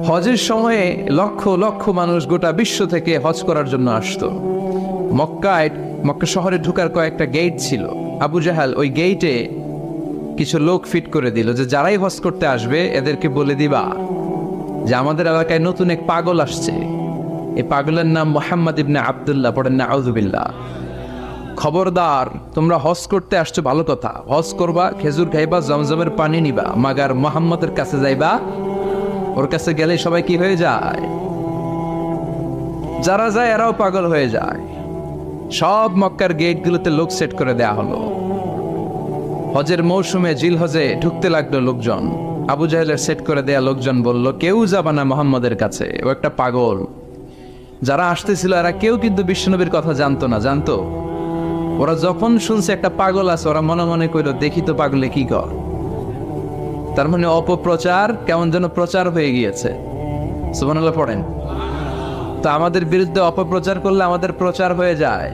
হজের সময়ে লক্ষ লক্ষ মানুষ গোটা বিশ্ব থেকে হজ করার জন্য আসতো। মক্কা শহরে ঢুকার কয়েকটা গেট ছিল। আবু জাহাল ওই গেটে কিছু লোক ফিট করে দিল যে যারাই হজ করতে আসবে এদেরকে বলে দিবা যে আমাদের এলাকায় নতুন এক পাগল আসছে, এই পাগলের নাম মুহাম্মদ ইবনে আব্দুল্লাহ, পড়েন না আউযুবিল্লাহ। খবরদার, তোমরা হজ করতে আসছো ভালো কথা, হজ করবা, খেজুর খাইবা, জমজমের পানি নিবা, মাগার মুহাম্মদের কাছে যাইবা, ওর কাছে গেলে সবাই কি হয়ে যায়? যারা যায় এরাও পাগল হয়ে যায়। সব মক্কার গেটগুলোতে লোক সেট করে দেয়া হলো। হজের মৌসুমে জিল হজে ঢুকতে লাগলো লোকজন। আবু জাহেলের সেট করে দেয়া লোকজন বলল, কেউ যাবা না মুহাম্মদের কাছে, ও একটা পাগল। যারা আসতেছিল এরা কেউ কিন্তু বিশ্বনবীর কথা জানতো না। জানতো ওরা যখন শুনছে একটা পাগল আছে, ওরা মনে মনে কইল দেখি তো পাগলে কি কর। তার মানে অপপ্রচার কেমন যেন প্রচার হয়ে গিয়েছে। সুবহানাল্লাহ পড়েন। তো আমাদের বিরুদ্ধে অপপ্রচার করলে আমাদের প্রচার হয়ে যায়।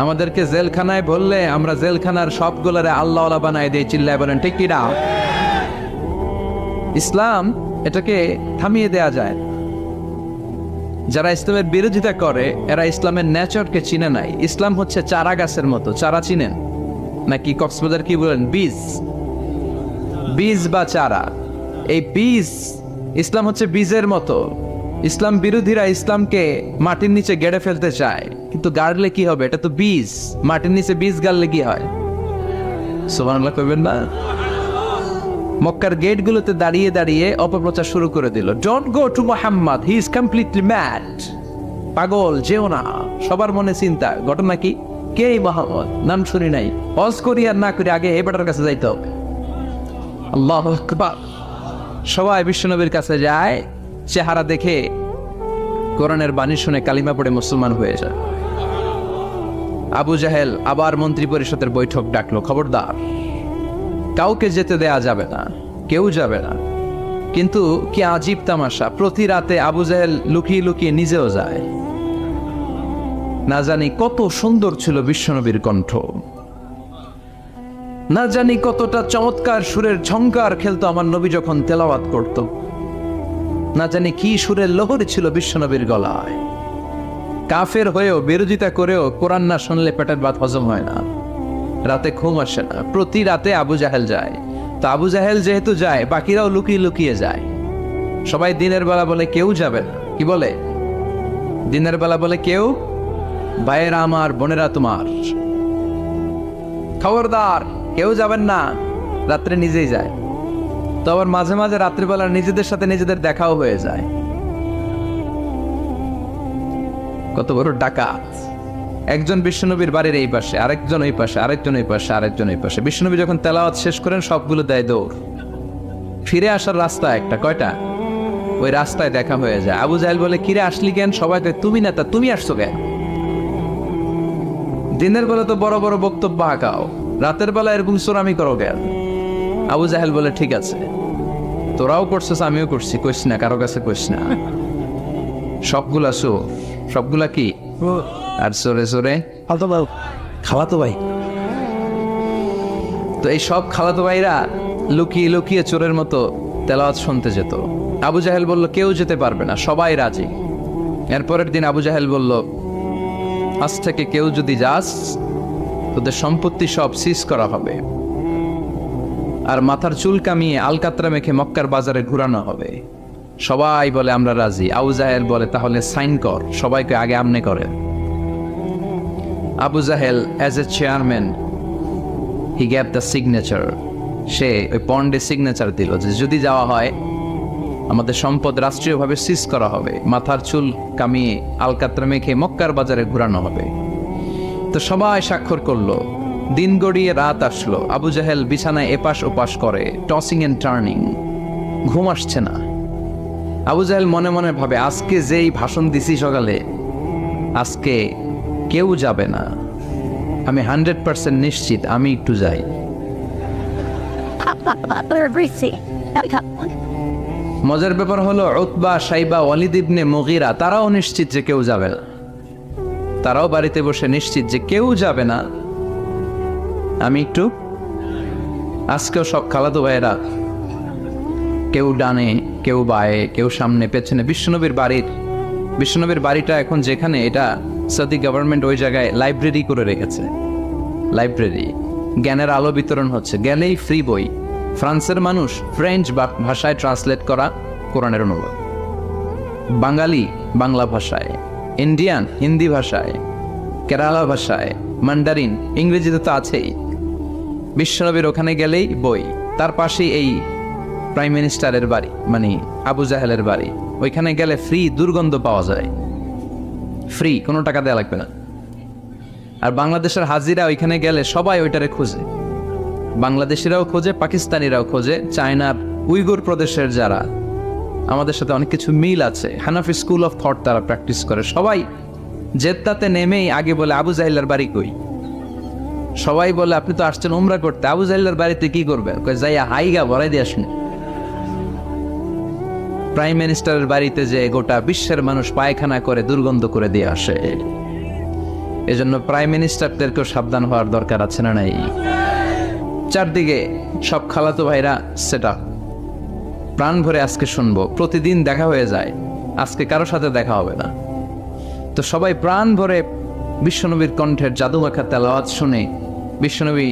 আমাদেরকে জেলখানায় বললে আমরা জেলখানার সবগুলোরে আল্লাহওয়ালা বানায় দিয়ে চিল্লায় বলেন ঠিক কি না? ইসলাম এটাকে থামিয়ে দেয়া যায়। যারা ইসলামের বিরোধিতা করে এরা ইসলামের নেচারকে চিনে নাই। ইসলাম হচ্ছে চারা গাছের মতো। চারা চিনেন নাকি? কক্সবাজার কি বলেন? বীজ বা চারা। এই বীজ, ইসলাম হচ্ছে বীজের মতো। ইসলাম বিরোধীরা ইসলামকে মাটির নিচে গেড়ে ফেলতে চায়, কিন্তু গাড়লে কি হবে? এটা তো বীজ। মাটির নিচে বীজ গাড়লে কি হয়? সুবহানাল্লাহ কইবেন না? মক্কার গেটগুলোতে দাঁড়িয়ে দাঁড়িয়ে অপপ্রচার শুরু করে দিল। Don't go to Muhammad, he is completely mad. পাগল, যেও না। সবার মনে চিন্তা, ঘটনা কি? কে এই মুহাম্মদ? নাম শুনি নাই। হজ করি আর না করি, আগে এই বেটার কাছে যাইতে হবে। আল্লাহু আকবার। সবাই বিশ্বনবীর কাছে যায়, চেহারা দেখে কোরআনের বাণী শুনে কালিমা পড়ে মুসলমান হয়ে যায়। আবু জাহেল আবার মন্ত্রী পরিষদের বৈঠক ডাকলো, খবরদার কাউকে যেতে দেয়া যাবে না, কেউ যাবে না। কিন্তু কি আজীব তামাশা, প্রতি রাতে আবু জাহেল লুকিয়ে লুকিয়ে নিজেও যায়। না জানি কত সুন্দর ছিল বিশ্বনবীর কণ্ঠ, না জানি কতটা চমৎকার সুরের ঝংকার খেলতো আমার নবী যখন তেলাওয়াত করত, না জানি কি সুরের লহরী ছিল বিশ্বনবীর গলায়। কাফের হয়েও, বিরোধিতা করেও কোরআন না শুনলে পেটের ভাত হজম হয় না, রাতে ঘুম আসে না। প্রতি রাতে আবু জাহেল যায়। তো আবু জাহেল যেহেতু যায়, বাকিরাও লুকিয়ে লুকিয়ে যায়। সবাই দিনের বেলা বলে কেউ যাবে না। কি বলে? দিনের বেলা বলে কেউ, ভাইয়েরা আমার, বোনেরা তোমার, খবরদার কেউ যাবেন না। রাত্রে নিজেই যায়। তো আবার মাঝে মাঝে রাত্রিবেলা নিজেদের সাথে নিজেদের দেখাও হয়ে যায়। কত বড় ডাকাত! একজন বিশ্বনবীর বাড়ির এই পাশে, আরেকজন ওই পাশে, আরেকজন ওই পাশে, আরেকজন ওই পাশে। বিশ্বনবী যখন তেলাওয়াত শেষ করেন সবগুলো দেয় দৌড়। ফিরে আসার রাস্তা একটা, কয়টা? ওই রাস্তায় দেখা হয়ে যায়। আবু জাহেল বলে, কিরে আসলি কেন? সবাই কয় তুমি না, তা তুমি আসছো কেন? দিনের বেলা তো বড় বড় বক্তব্য হাঁকাও, রাতের বেলা এরকম চোরামি করো কেন? আবু জাহেল বলে, ঠিক আছে, তোরাও করছিস, আমিও করছি, কইস না, কারো কাছে কইস না। সবগুলা চোর। সবগুলা কি? আর চোরে চোরে খালাতো ভাই। তো এই সব খালাতো ভাইরা লুকিয়ে লুকিয়ে চোরের মতো তেলাওয়াত শুনতে যেত। আবু জাহেল বলল, কেউ যেতে পারবে না, সবাই রাজি। এরপরের দিন আবু জাহেল বলল, আজ থেকে কেউ যদি যাস, তোদের সম্পত্তি সব সিজ করা হবে, আর মাথার চুল কামিয়ে আলকাতরা মেখে মক্কার বাজারে ঘুরানো হবে। সবাই বলে আমরা রাজি। আবু জাহেল বলে, তাহলে সাইন কর। সবাইকে আগে আমনে করে। Abu Jahl as a chairman, he gave the signature. সে ওই পন্ডে সিগনেচার দিল যে যদি যাওয়া হয় আমাদের সম্পদ রাষ্ট্রীয়ভাবে সিজ করা হবে, মাথার চুল কামিয়ে আলকাতরা মেখে মক্কার বাজারে ঘুরানো হবে। তো সবাই স্বাক্ষর করলো। দিন গড়িয়ে রাত আসলো। আবু জাহেল বিছানায় এপাশ ওপাশ করে, টসিং এন্ড টার্নিং, ঘুম আসছে না। আবু জাহেল মনে মনে ভাবে, আজকে যেই ভাষণ দিছি সকালে, আজকে কেউ যাবে না, আমি 100% নিশ্চিত আমি একটু যাই। মজার ব্যাপার হলো, উতবা, সাইবা, ওয়ালিদ ইবনে মুগীরা তারাও নিশ্চিত যে কেউ যাবে না। তারাও বাড়িতে বসে নিশ্চিত যে কেউ যাবে না, আমি একটু। আজকেও সব খালাতো ভাইয়েরা, কেউ ডানে কেউ বায়ে, কেউ সামনে পেছনে। বিশ্বনবীর বাড়িটা এখন যেখানে, এটা সৌদি গভর্নমেন্ট ওই জায়গায় লাইব্রেরি করে রেখেছে। লাইব্রেরি, জ্ঞানের আলো বিতরণ হচ্ছে, গেলেই ফ্রি বই। ফ্রান্সের মানুষ ফ্রেঞ্চ ভাষায় ট্রান্সলেট করা কোরআনের অনুবাদ, বাঙালি বাংলা ভাষায়, ইন্ডিয়ান হিন্দি ভাষায়, কেরালা ভাষায়, মান্ডারিন, ইংরেজিতে তো আছেই। বিশ্বনবীর ওখানে গেলেই বই। তার পাশেই এই প্রাইম মিনিস্টারের বাড়ি, মানে আবু জাহেলের বাড়ি। ওইখানে গেলে ফ্রি দুর্গন্ধ পাওয়া যায়, ফ্রি, কোনো টাকা দেওয়া লাগবে না। আর বাংলাদেশের হাজিরা ওইখানে গেলে সবাই ওইটারে খোঁজে, বাংলাদেশিরাও খোঁজে, পাকিস্তানিরাও খোঁজে, চায়নার উইগুর প্রদেশের যারা, আমাদের সাথে অনেক কিছু মিল আছে। হানাফি স্কুল অফ থট তারা প্র্যাকটিস করে। সবাই জেদ্দাতে নেমেই আগে বলে আবু জাহিলের বাড়ি কই। সবাই বলে আপনি তো আসছেন উমরা করতে, আবু জাহিলের বাড়িতে কি করবেন? যাইয়া হাইগা ভরাই দিয়ে আসুন। প্রাইম মিনিস্টারের বাড়িতে যে গোটা বিশ্বের মানুষ পায়খানা করে দুর্গন্ধ করে দিয়ে আসে। এজন্য প্রাইম মিনিস্টারদেরকেও সাবধান হওয়ার দরকার আছে না নাই? চারদিকে সব খালাতো ভাইরা সেট আপ, প্রাণ ভরে আজকে শুনবো। প্রতিদিন দেখা হয়ে যায়, আজকে কারো সাথে দেখা হবে না। তো সবাই প্রাণ ভরে বিশ্বনবীর কণ্ঠের জাদুমাখা তেলাওয়াত শুনে, বিশ্বনবী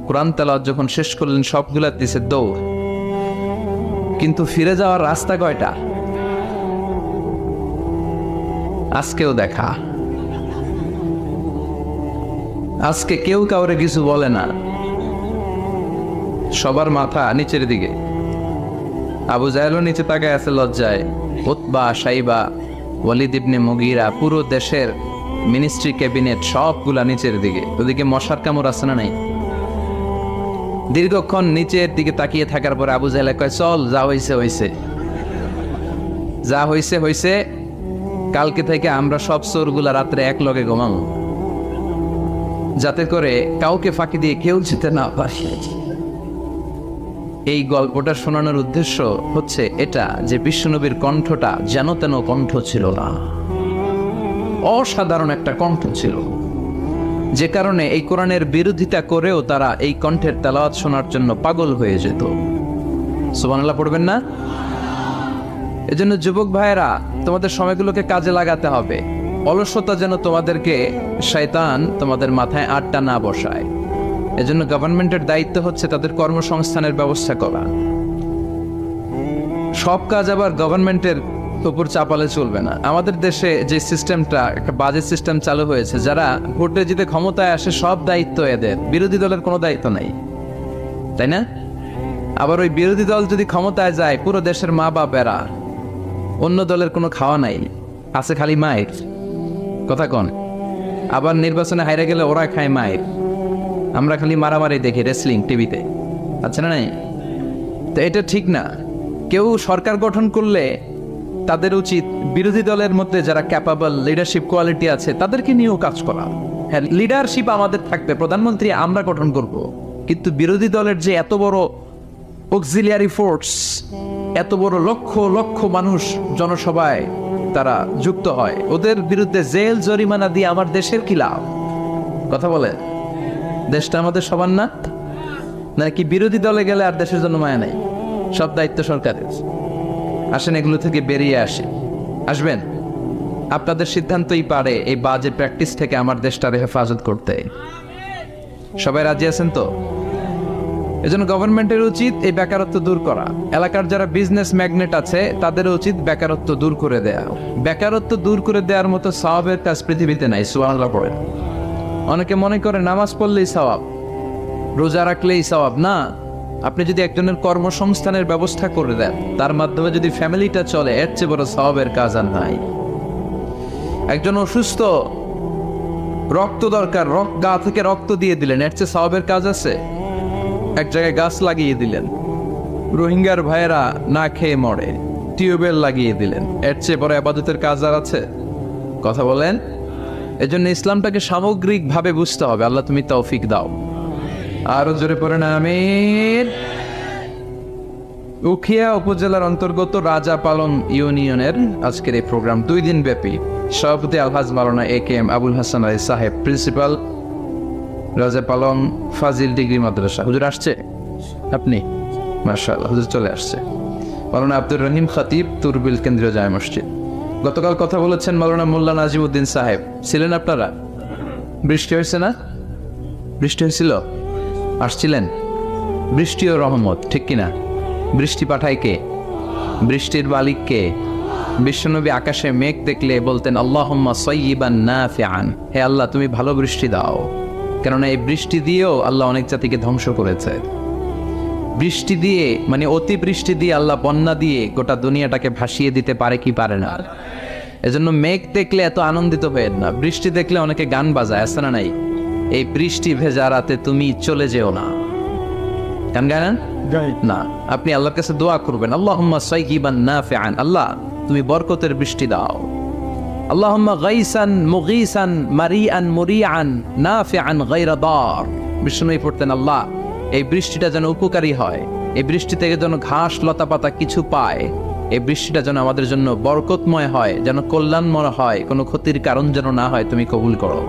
কোরআন তেলাওয়াত যখন শেষ করলেন সবগুলা দিছে দৌড়। কিন্তু ফিরে যাওয়ার রাস্তা কয়টা? আজকেও দেখা। আজকে কেউ কাউরে কিছু বলে না, সবার মাথা নিচের দিকে। আবু জাহেলও নিচে তাকায় আছে লজ্জায়। উতবা, সাইবা, ওয়ালিদ ইবনে মুগীরা, পুরো দেশের মিনিস্ট্রি ক্যাবিনেট সবগুলা নিচের দিকে। ওদিকে মশার কামড় আছে না নাই? দীর্ঘক্ষণ নিচের দিকে তাকিয়ে থাকার পরে আবু জাহেল কয়, চল, যা হইছে হইছে, যা হইছে হইছে। কালকে থেকে আমরা সব চোরগুলা রাত্রে এক লগে ঘুমাবো, যাতে করে কাউকে ফাঁকি দিয়ে কেউ যেতে না পারে। এই গল্পটা শোনানোর উদ্দেশ্য হচ্ছে এটা, যে বিশ্বনবীর কণ্ঠটা যেন তেন কণ্ঠ ছিল না, অসাধারণ একটা কণ্ঠ ছিল, যে কারণে এই কোরআনের বিরোধিতা করেও তারা এই কণ্ঠের তেলাওয়াত শোনার জন্য পাগল হয়ে যেত। সুবহানাল্লাহ পড়বেন না? এজন্য যুবক ভাইয়েরা, তোমাদের সময়গুলোকে কাজে লাগাতে হবে। অলসতা যেন তোমাদেরকে শয়তান তোমাদের মাথায় আটটা না বসায়। এজন্য গভর্নমেন্টের দায়িত্ব হচ্ছে তাদের কর্মসংস্থানের ব্যবস্থা করা। সব কাজ আবার গভর্নমেন্টের উপর চাপালে চলবে না। আমাদের দেশে যে সিস্টেমটা, একটা বাজেট সিস্টেম চালু হয়েছে, যারা ভোটে জিতে ক্ষমতায় আসে সব দায়িত্ব এদের, বিরোধী দলের কোনো দায়িত্ব নাই, তাই না? আবার ওই বিরোধী দল যদি ক্ষমতায় যায়, পুরো দেশের মা বাপেরা, অন্য দলের কোনো খাওয়া নাই, আছে খালি মায়ের কথা কন। আবার নির্বাচনে হাইরে গেলে ওরা খায় মায়ের, আমরা খালি মারামারি দেখি রেসলিং টিভিতে, আচ্ছা না নাই? তো এটা ঠিক না। কেউ সরকার গঠন করলে তাদের উচিত বিরোধী দলের মধ্যে যারা ক্যাপাবল, লিডারশিপ কোয়ালিটি আছে, তাদেরকে নিয়েও কাজ করা। হ্যাঁ, লিডারশিপ আমাদের থাকবে, প্রধানমন্ত্রী আমরা গঠন করব, কিন্তু বিরোধী দলের যে এত বড় অক্সিলিয়ারি ফোর্স, এত বড় লক্ষ লক্ষ মানুষ জনসভায় তারা যুক্ত হয়, ওদের বিরুদ্ধে জেল জরিমানা দিয়ে আমার দেশের কি লাভ? কথা বলে, দেশটা আমাদের সবার না? নাকি বিরোধী দলে গেলে আর দেশের জন্য মায়া নাই, সব দায়িত্ব সরকারের? আসেন এগুলো থেকে বেরিয়ে আসবেন। আপনাদের সিদ্ধান্তই পারে এই বাজে প্র্যাকটিস থেকে আমার দেশটারে হেফাজত করতে। সবাই রাজি আছেন তো? এজন্য গভর্নমেন্টের উচিত এই বেকারত্ব দূর করা। এলাকার যারা বিজনেস ম্যাগনেট আছে তাদের উচিত বেকারত্ব দূর করে দেয়া। বেকারত্ব দূর করে দেওয়ার মতো সওয়াবের কাজ পৃথিবীতে নাই। সুবহানাল্লাহ পড়ে। অনেকে মনে করে নামাজ পড়লেই সওয়াব, রোজা রাখলেই সওয়াব। না, আপনি যদি একজনের কর্মসংস্থানের ব্যবস্থা করে দেন, তার মাধ্যমে যদি ফ্যামিলিটা চলে, এর চেয়ে বড় সওয়াবের কাজ আর নাই। একজন অসুস্থ, রক্ত দরকার, গা থেকে রক্ত দিয়ে দিলেন, এর চেয়ে সওয়াবের কাজ আছে? এক জায়গায় গাছ লাগিয়ে দিলেন, রোহিঙ্গার ভাইয়েরা না খেয়ে মরে, টিউবওয়েল লাগিয়ে দিলেন, এর চেয়ে বড় ইবাদতের কাজ আর আছে? কথা বলেন। এজন্য ইসলামটাকে সামগ্রিকভাবে বুঝতে হবে। আল্লাহ তুমি তৌফিক দাও। আরো জোরে পড়েন আমিন। উখিয়া উপজেলার অন্তর্গত রাজাপালং ইউনিয়নের আজকের এই প্রোগ্রাম 2 দিন ব্যাপী। সভাপতি আলহাজ মাওলানা AKM আবুল হাসান আলী সাহেব, প্রিন্সিপাল, রাজাপালং ফাজিল ডিগ্রি মাদ্রাসা। হুজুর আসছে? আপনি? মাশাআল্লাহ, হুজুর চলে আসছে। মাওলানা আব্দুর রহিম খতিব তুরবিল কেন্দ্রীয় জামে মসজিদ। গতকাল কথা বলেছেন মাওলানা মোল্লা নাজিমউদ্দিন সাহেব, ছিলেন আপনারা? বৃষ্টি হয়েছে না? বৃষ্টি হয়েছিল? আসছিলেন? বৃষ্টি ও রহমত, ঠিক কিনা? বৃষ্টি পাঠায় কে? বৃষ্টির মালিক কে? বিশ্বনবী আকাশে মেঘ দেখলে বলতেন আল্লাহুম্মা সাইয়্যিবান নাফিআন, হে আল্লাহ তুমি ভালো বৃষ্টি দাও। কেননা এই বৃষ্টি দিয়েও আল্লাহ অনেক জাতিকে ধ্বংস করেছে। বৃষ্টি দিয়ে মানে অতি বৃষ্টি দিয়ে আল্লাহ বন্যা দিয়ে গোটা দুনিয়াটাকে ভাসিয়ে দিতে পারে কি পারে না? এজন্য মেঘ দেখলে এত আনন্দিত হয়ে না, বৃষ্টি দেখলে অনেকে গান বাজায়, আছে না নাই? এই বৃষ্টি ভেজা রাতে তুমি চলে যেও না, গান গায় না? আপনি আল্লাহর কাছে দোয়া করবেন আল্লাহুম্মা সাইয়্যিবান নাফিআন, আল্লাহ তুমি বরকতের বৃষ্টি দাও। আল্লাহুম্মা গাইসান মুগীসান মারিআন মুরিআন নাফিআন গায়রা দার। বিষ্ণুই পড়তেন আল্লাহ এই বৃষ্টিটা যেন উপকারী হয়, এই বৃষ্টি থেকে যেন ঘাস লতা পাতা কিছু পায়, এই বৃষ্টিটা যেন আমাদের জন্য বরকতময় হয়, যেন কল্যাণময় হয়, কোনো ক্ষতির কারণ যেন না হয়, তুমি কবুল করো।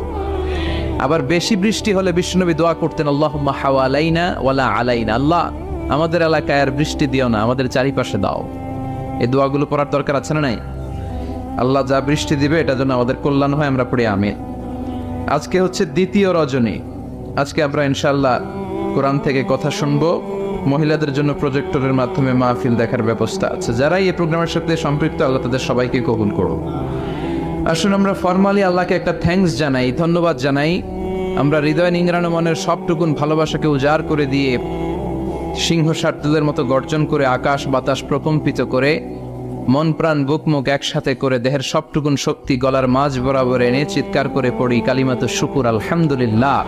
আবার বেশি বৃষ্টি হলে বিষ্ণুনবী দোয়া করতেন আল্লাহুম্মা হাওয়ালাইনা ওয়ালা আলাইনা, আল্লাহ আমাদের এলাকায় আর বৃষ্টি দিও না, আমাদের চারিপাশে দাও। এই দোয়াগুলো পড়ার দরকার আছে না নাই? আল্লাহ যা বৃষ্টি দিবে এটা যেন আমাদের কল্যাণ হয়, আমরা পড়ি আমিন। আজকে হচ্ছে দ্বিতীয় রজনী, আজকে আমরা ইনশাআল্লাহ কোরআন থেকে কথা শুনবো। মহিলাদের জন্য প্রজেক্টরের মাধ্যমে মাহফিল দেখার ব্যবস্থা আছে। যারাই এই প্রোগ্রামের সাথে সম্পৃক্ত আল্লাহ তাদের সবাইকে কবুল করো। আসুন আমরা ফরমালি আল্লাহকে একটা থ্যাঙ্কস জানাই, ধন্যবাদ জানাই। আমরা হৃদয় নিংড়ানো মনের সবটুকুন ভালোবাসাকে উজাড় করে দিয়ে সিংহ শার্দুলের মতো গর্জন করে আকাশ বাতাস প্রকম্পিত করে মন প্রাণ বুক মুখ একসাথে করে দেহের সবটুকুন শক্তি গলার মাঝ বরাবর এনে চিৎকার করে পড়ি কালিমাতু শুকুর আলহামদুলিল্লাহ।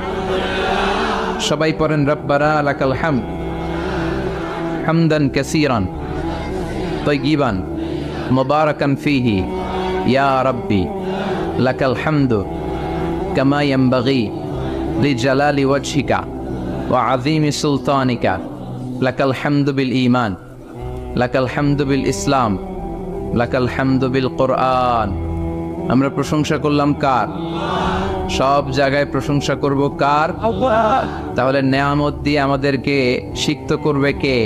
সবাই পড়েন রব্বানা লাকাল হামদ হামদান কাসীরান তাইয়িবান মুবারাকান ফীহি ইয়া রাব্বি লাকাল হামদু কামা ইয়ানবাগি লিজালালি ওয়াজহিকা ওয়া আযীমি সুলতানিকা লাকাল হামদু বিল ঈমান লাকাল হামদু বিল ইসলাম লাকাল হামদু বিল কোরআন। আমরা প্রশংসা করলাম কার? সব জায়গায় প্রশংসা করব কার? তাহলে নেয়ামত দিয়ে আমাদেরকে সিক্ত করবে কে?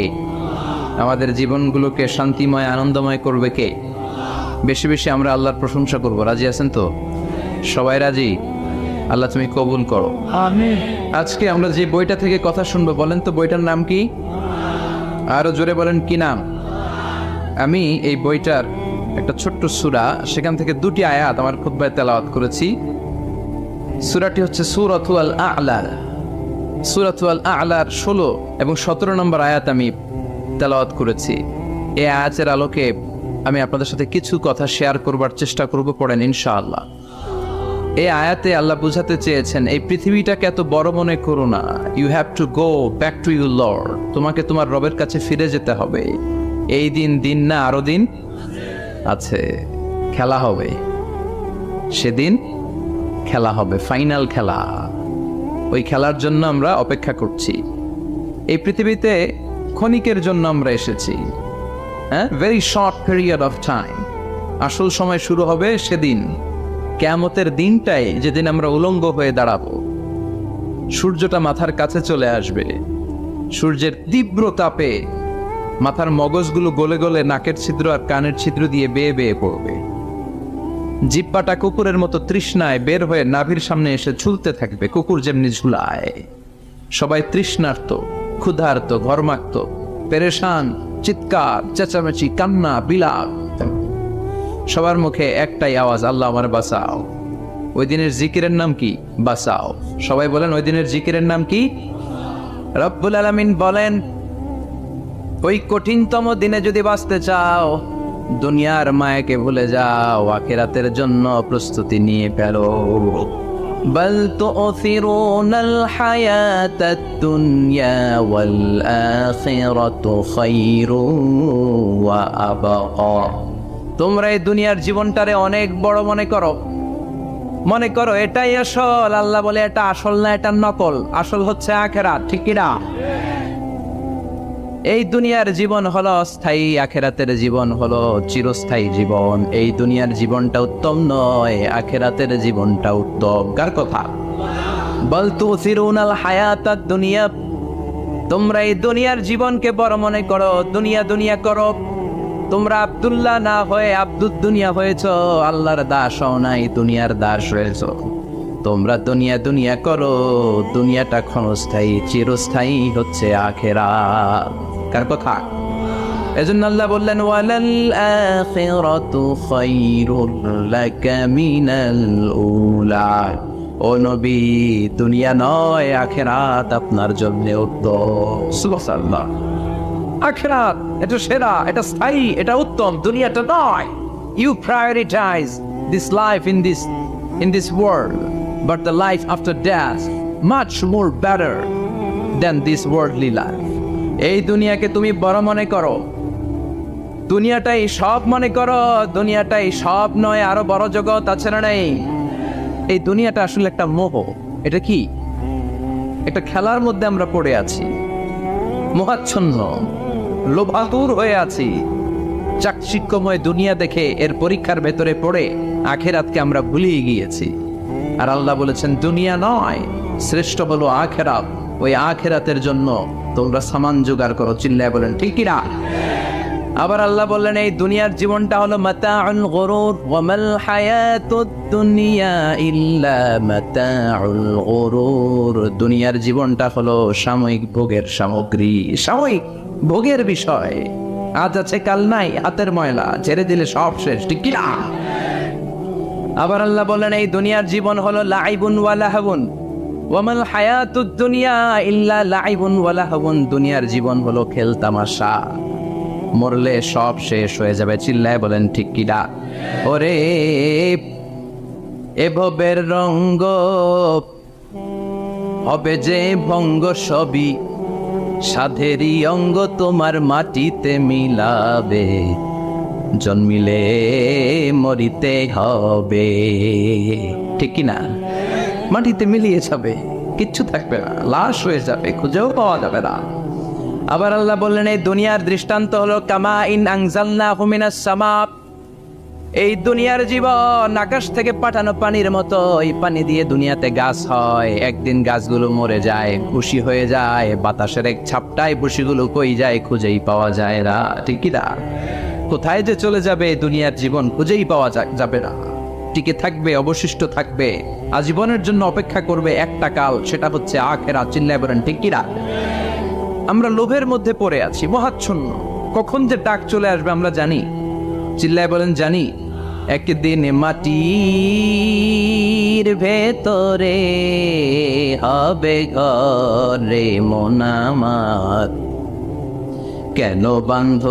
আমাদের জীবনগুলোকে শান্তিময় আনন্দময় করবে কে? বেশি বেশি আমরা আল্লাহর প্রশংসা করব। রাজি আছেন তো? সবাই রাজি? আল্লাহ তুমি কবুল করো, আমিন। আজকে আমরা যে বইটা থেকে কথা শুনবো, বলেন তো বইটার নাম কি? আরো জোরে বলেন, কি নাম? আমি এই বইটার একটা ছোট্ট সূরা, সেখান থেকে দুটি আয়াত আমার খুতবায় তেলাওয়াত করেছি। সূরাটি হচ্ছে সূরাতুল আ'লা। সূরাতুল আ'লার 16 এবং 17 নম্বর আয়াত আমি তেলাওয়াত করেছি। এই আয়াতের আলোকে আমি আপনাদের সাথে কিছু কথা শেয়ার করবার চেষ্টা করব, পড়েন ইনশাআল্লাহ। এই আয়াতে আল্লাহ বুঝাতে চেয়েছেন এই পৃথিবীটাকে এত বড় মনে করো না। You have to go back to your lord. তোমাকে তোমার রবের কাছে ফিরে যেতে হবে। এই দিন না, আরো দিন আছে, খেলা হবে, সেদিন খেলা হবে, ফাইনাল খেলা। ওই খেলার জন্য আমরা অপেক্ষা করছি। এই পৃথিবীতে ক্ষণিকের জন্য আমরা এসেছি, very short period of time. আসল সময় শুরু হবে সেদিন, কিয়ামতের দিনটাই, যেদিন আমরা উলঙ্গ হয়ে দাঁড়াবো। সূর্যটা মাথার কাছে চলে আসবে, সূর্যের তীব্র তাপে মাথার মগজগুলো গলে গলে নাকের ছিদ্র আর কানের ছিদ্র দিয়ে বেয়ে বেয়ে পড়বে। জিহ্বাটা কুকুরের মতো তৃষ্ণায় বের হয়ে নাভির সামনে এসে ঝুলতে থাকবে, কুকুর যেমনি ঝুলায়। সবাই তৃষ্ণার্ত, ক্ষুধার্ত, ঘর্মাক্ত, পেরেশান, চিৎকার, চেঁচামেচি, কান্না, বিলাপ। সবার মুখে একটাই আওয়াজ, আল্লাহ আমার বাঁচাও। ওই দিনের জিকিরের নাম কি? বাঁচাও। সবাই বলেন, ওই দিনের জিকিরের নাম কি? রব্বুল আলামিন বলেন, ওই কঠিনতম দিনে যদি বাঁচতে চাও, দুনিয়ার মায়াকে ভুলে যাও, আখিরাতের জন্য প্রস্তুতি নিয়ে ফেলো। বাল তু'থিরুনাল হায়াতাদ দুনিয়া ওয়াল আখিরাতু খায়রুন ওয়া আবকা। তোমরা এই দুনিয়ার জীবনটারে অনেক বড় মনে করো এটাই আসল। আল্লাহ বলে এটা আসল না, এটা নকল। আসল হচ্ছে আখিরাত, ঠিক কি না? এই দুনিয়ার জীবন হলো অস্থায়ী, আখিরাতের জীবন হলো চিরস্থায়ী জীবন। এই দুনিয়ার জীবনটা উত্তম নয়, আখিরাতের জীবনটা উত্তম। কার কথা? বাল তু'থিরুনাল হায়াতাদ দুনিয়া। তোমরা এই দুনিয়ার জীবনকে বড় মনে করো, দুনিয়া করো। তোমরা আব্দুল্লাহ না হয়ে আব্দুদ দুনিয়া হয়েছ, আল্লাহর দাস হও নাই, দুনিয়ার দাস হয়েছ। তোমরা দুনিয়া দুনিয়া করো, দুনিয়াটা ক্ষণস্থায়ী, চিরস্থায়ী হচ্ছে আখিরাত। কার কথা? এজন্য আল্লাহ বললেন ওয়ালাল আখিরাতু খায়রুল লাকা মিনাল উলা। ও নবী, দুনিয়া নয় আখিরাত আপনার জন্য উত্তম। সুবহানাল্লাহ। আখিরাত এটা সেরা, এটা স্থায়ী, এটা উত্তম, দুনিয়াটা নয়। You prioritise this life in this world, but the life after death much more better than this worldly life. এই দুনিয়াকে তুমি বড় মনে করো, দুনিয়াটাই সব মনে করো, দুনিয়াটাই সব নয়, আরো বড় জগৎ আছে না নেই? এই দুনিয়াটা আসলে একটা মোহ। এটা কি? একটা খেলার মধ্যে আমরা পড়ে আছি, মোহাচ্ছন্ন, লোভাতুর হয়ে আছি। চাকচিক্যময় দুনিয়া দেখে এর পরীক্ষার ভেতরে পড়ে আখিরাতকে আমরা ভুলিয়ে গিয়েছি। আর আল্লাহ বলেছেন দুনিয়া নয়, শ্রেষ্ঠ হলো আখিরাত। ওই আখিরাতের জন্য তোমরা সামান জোগাড় করো। চিল্লায় বলেন ঠিক কিনা? আবার আল্লাহ বললেন এই দুনিয়ার জীবনটা হলো মাতাউল গুরুর, ওয়া মাল হায়াতুদ দুনিয়া ইল্লা মাতাউল গুরুর। দুনিয়ার জীবনটা হলো সাময়িক ভোগের সামগ্রী, সাময়িক ভোগের বিষয়। আজ আছে কাল নাই, হাতের ময়লা, ছেড়ে দিলে সব শেষ। ঠিক কিনা? আবার আল্লাহ বললেন এই দুনিয়ার জীবন হলো লাইবুন ওয়া লাহবুন, ওয়া মাল হায়াতুদ দুনিয়া ইল্লা লাইবুন ওয়া লাহবুন। দুনিয়ার জীবন হলো খেল তামাশা, মরলে সব শেষ হয়ে যাবে। চিল্লায় বলেন ঠিক কিনা? ওরে এভবের রঙ্গ হবে যে ভঙ্গ, সবই সাধেরই অঙ্গ তোমার মাটিতে মিলাবে, জন্মিলে মরিতে হবে। ঠিক কিনা? মাটিতে মিলিয়ে যাবে, কিচ্ছু থাকবে না, লাশ হয়ে যাবে, খুঁজেও পাওয়া যাবে না। আবার আল্লাহ বললেন এই দুনিয়ার দৃষ্টান্ত হলো কামা ইন আনজালনাহু মিনাস সামা। এই দুনিয়ার জীবন আকাশ থেকে পাঠানো পানির মতো। এই পানি দিয়ে দুনিয়াতে গাছ হয়, একদিন গাছগুলো মরে যায়, খুশি হয়ে যায়, বাতাসের এক ছাপটায় বসিগুলো কই যায়, খুঁজেই পাওয়া যায় না। ঠিক কি না? কোথায় যে চলে যাবে দুনিয়ার জীবন খুঁজেই পাওয়া যাবে না। টিকে থাকবে, অবশিষ্ট থাকবে, আজীবনের জন্য অপেক্ষা করবে একটা কাল, সেটা হচ্ছে আখিরাত। চিল্লায় বলেন ঠিক কি না? আমরা লোভের মধ্যে পড়ে আছি, মহাচ্ছন্ন। কখন যে ডাক চলে আসবে আমরা জানি। চিল্লায় বলেন জানি। একদিন মাটির ভেতরে হবে ঘরে মন আমার, কেন বান্ধ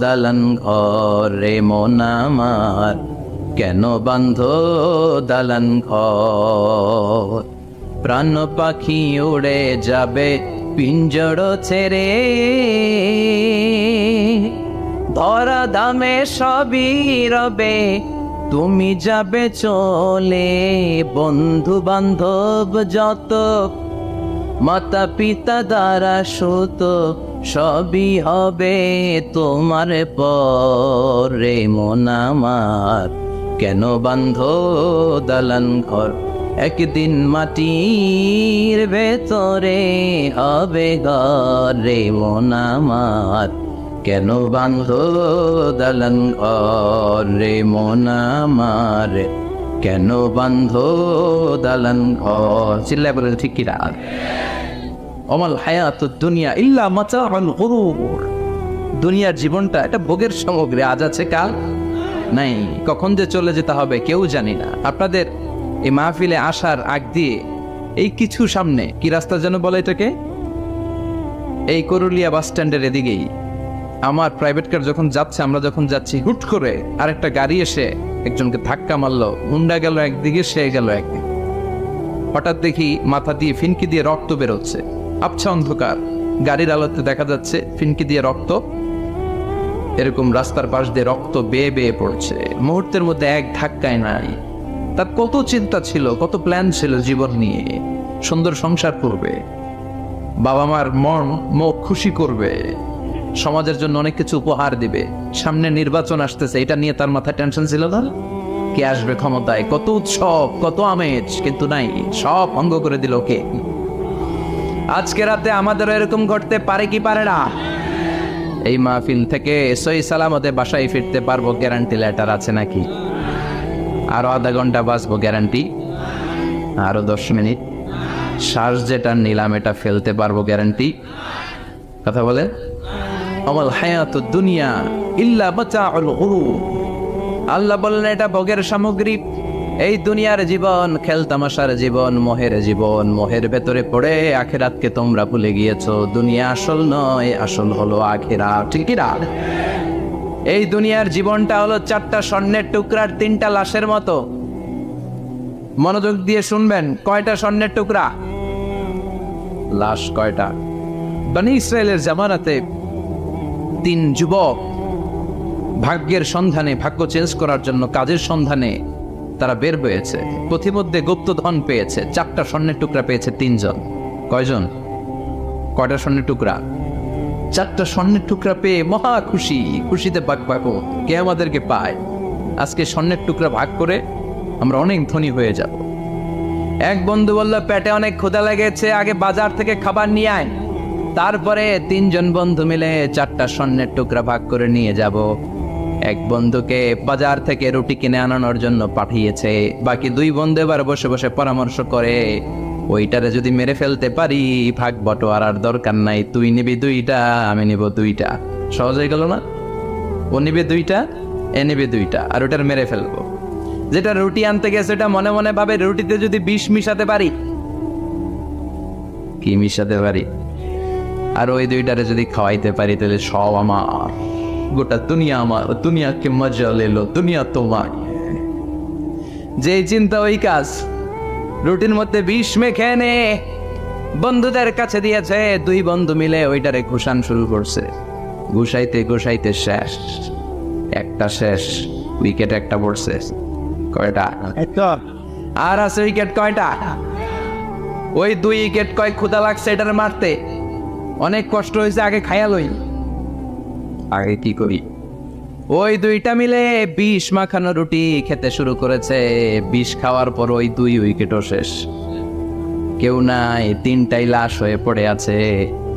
দালান ঘরে মন আমার, কেন বান্ধ দালান ঘর। প্রাণ পাখি উড়ে যাবে পিঞ্জড় ছেড়ে, ধরা দামে সবই রবে, তুমি যাবে চলে। বন্ধু বান্ধব যত, মাতা পিতা দ্বারা সুত, সবই হবে তোমার পরে মন আমার, কেন বান্ধ দালান ঘর। একদিন মাটির ভেতরে হবে ঘরে মন আমার, কেন বান্ধ দালান ঘরে মন আমার, কেন বান্ধ দালান ঘর। চিল্লায় বলে ঠিক কি রাত? অমাল হায়াতুদ দুনিয়া ইল্লা মাতাউল গুরুর। দুনিয়ার জীবনটা এটা ভোগের সামগ্রী, আজ আছে কাল নাই, কখন যে চলে যেতে হবে কেউ জানি না। আপনাদের এই মাহফিলে আসার আগ দিয়ে এই কিছু সামনে কি রাস্তা যেন বলে এটাকে, এই করুলিয়া বাস স্ট্যান্ডের এদিকেই আমার প্রাইভেট কার যখন যাচ্ছে, আমরা যখন যাচ্ছি, হুট করে আরেকটা গাড়ি এসে একজনকে ধাক্কা মারলো, হুন্ডা গেল একদিকে, সে গেল একদিকে। হঠাৎ দেখি মাথা দিয়ে ফিনকি দিয়ে রক্ত বেরোচ্ছে, আবছা অন্ধকার, গাড়ির আলোতে দেখা যাচ্ছে ফিনকি দিয়ে রক্ত, এরকম রাস্তার পাশ দিয়ে রক্ত বেয়ে বেয়ে পড়ছে। মুহূর্তের মধ্যে এক ধাক্কায় নাই। তার কত চিন্তা ছিল, কত প্ল্যান ছিল জীবন নিয়ে, সুন্দর সংসার করবে, বাবা মার মুখ খুশি করবে, সমাজের জন্য অনেক কিছু উপহার দিবে, সামনে নির্বাচন আসতেছে, এটা নিয়ে তার মাথায় টেনশন ছিল না। কে আসবে ক্ষমতায়, কত উৎসব, কত আমেজ, কিন্তু নাই, সব ভঙ্গ করে দিল কে? আজকে রাতে আমাদেরও এরকম ঘটতে পারে কি পারে না? এই মাহফিল থেকে সহি সালামতে বাসায় ফিরতে পারবো গ্যারান্টি লেটার আছে নাকি? আরো আধা ঘন্টা বাঁচবো গ্যারান্টি? আরো 10 মিনিট শ্বাস যেটা নিলাম এটা ফেলতে পারবো গ্যারান্টি? কথা বলে আমাল হায়াতুদ দুনিয়া ইল্লা মাতাউল গুরুর। আল্লাহ বললেন এটা ভোগের সামগ্রী। এই দুনিয়ার জীবন খেলতামাশার জীবন, মোহের জীবন। মোহের ভেতরে পড়ে আখিরাতকে তোমরা ভুলে গিয়েছো। দুনিয়া আসল নয়, আসল হলো আখিরাত। ঠিক কি না? এই দুনিয়ার জীবনটা হলো 4টা স্বর্ণের টুকরার 3টা লাশের মতো। মনোযোগ দিয়ে শুনবেন, কয়টা স্বর্ণের টুকরা? লাশ কয়টা? বনি ইসরায়েলের জামানাতে 3 যুবক ভাগ্যের সন্ধানে, ভাগ্য চেঞ্জ করার জন্য কাজের সন্ধানে তারা বের হয়েছে। পথিমধ্যে গুপ্তধন পেয়েছে। 4টা স্বর্ণের টুকরা পেয়েছে 3 জন। কয়জন? কয়টা স্বর্ণের টুকরা? 4টা স্বর্ণের টুকরা পেয়ে মহা খুশি। খুশিতে বাক বাকো কে আমাদেরকে পায়। আজকে স্বর্ণের টুকরা ভাগ করে আমরা অনেক ধনী হয়ে যাব। এক বন্ধু বলল, পেটে অনেক ক্ষুধা লেগেছে, আগে বাজার থেকে খাবার নিয়ে আয়, তারপরে 3 জন বন্ধু মিলে 4টা স্বর্ণের টুকরা ভাগ করে নিয়ে যাব। এক বন্ধুকে বাজার থেকে রুটি কিনে আনানোর জন্য পাঠিয়েছে। বাকি 2 বন্ধু এবার বসে বসে পরামর্শ করে, ওইটারে যদি মেরে ফেলতে পারি ভাগ বটোয়ারার দরকার নাই, তুই নিবি 2টা, আমি নিব 2টা। সহজ হয়ে গেল না? ও নিবে 2টা, এ নিবে 2টা, আর ওটার মেরে ফেলবো। যেটা রুটি আনতে গেছে ওটা মনে মনে ভাবে, রুটিতে যদি বিষ মিশাতে পারি। কি মিশাতে পারি? আর ওই 2টারে যদি খাওয়াইতে পারি তাহলে সব আমার, গোটা দুনিয়া আমার, দুনিয়াকে মজা লেলো, দুনিয়া তোমার। যেই চিন্তা ওই কাজ। রুটির মধ্যে বিষ মেখে এনে বন্ধুদের কাছে দিয়েছে। 2 বন্ধু মিলে ওইটারে ঘুষান শুরু করছে। ঘুষাইতে ঘুষাইতে শেষ। একটা শেষ, উইকেট একটা পড়ছে। কয়টা? আর আছে উইকেট কয়টা? ওই 2 উইকেট। কয় ক্ষুধা লাগছে এটারে মারতে, অনেক কষ্ট হয়েছে, আগে খাইয়া লই। আগে কি করি? ওই 2টা মিলে বিষ মাখানো রুটি খেতে শুরু করেছে। বিষ খাওয়ার পর ওই 2 উইকেটও শেষ। কেউ নাই, 3টাই লাশ হয়ে পড়ে আছে।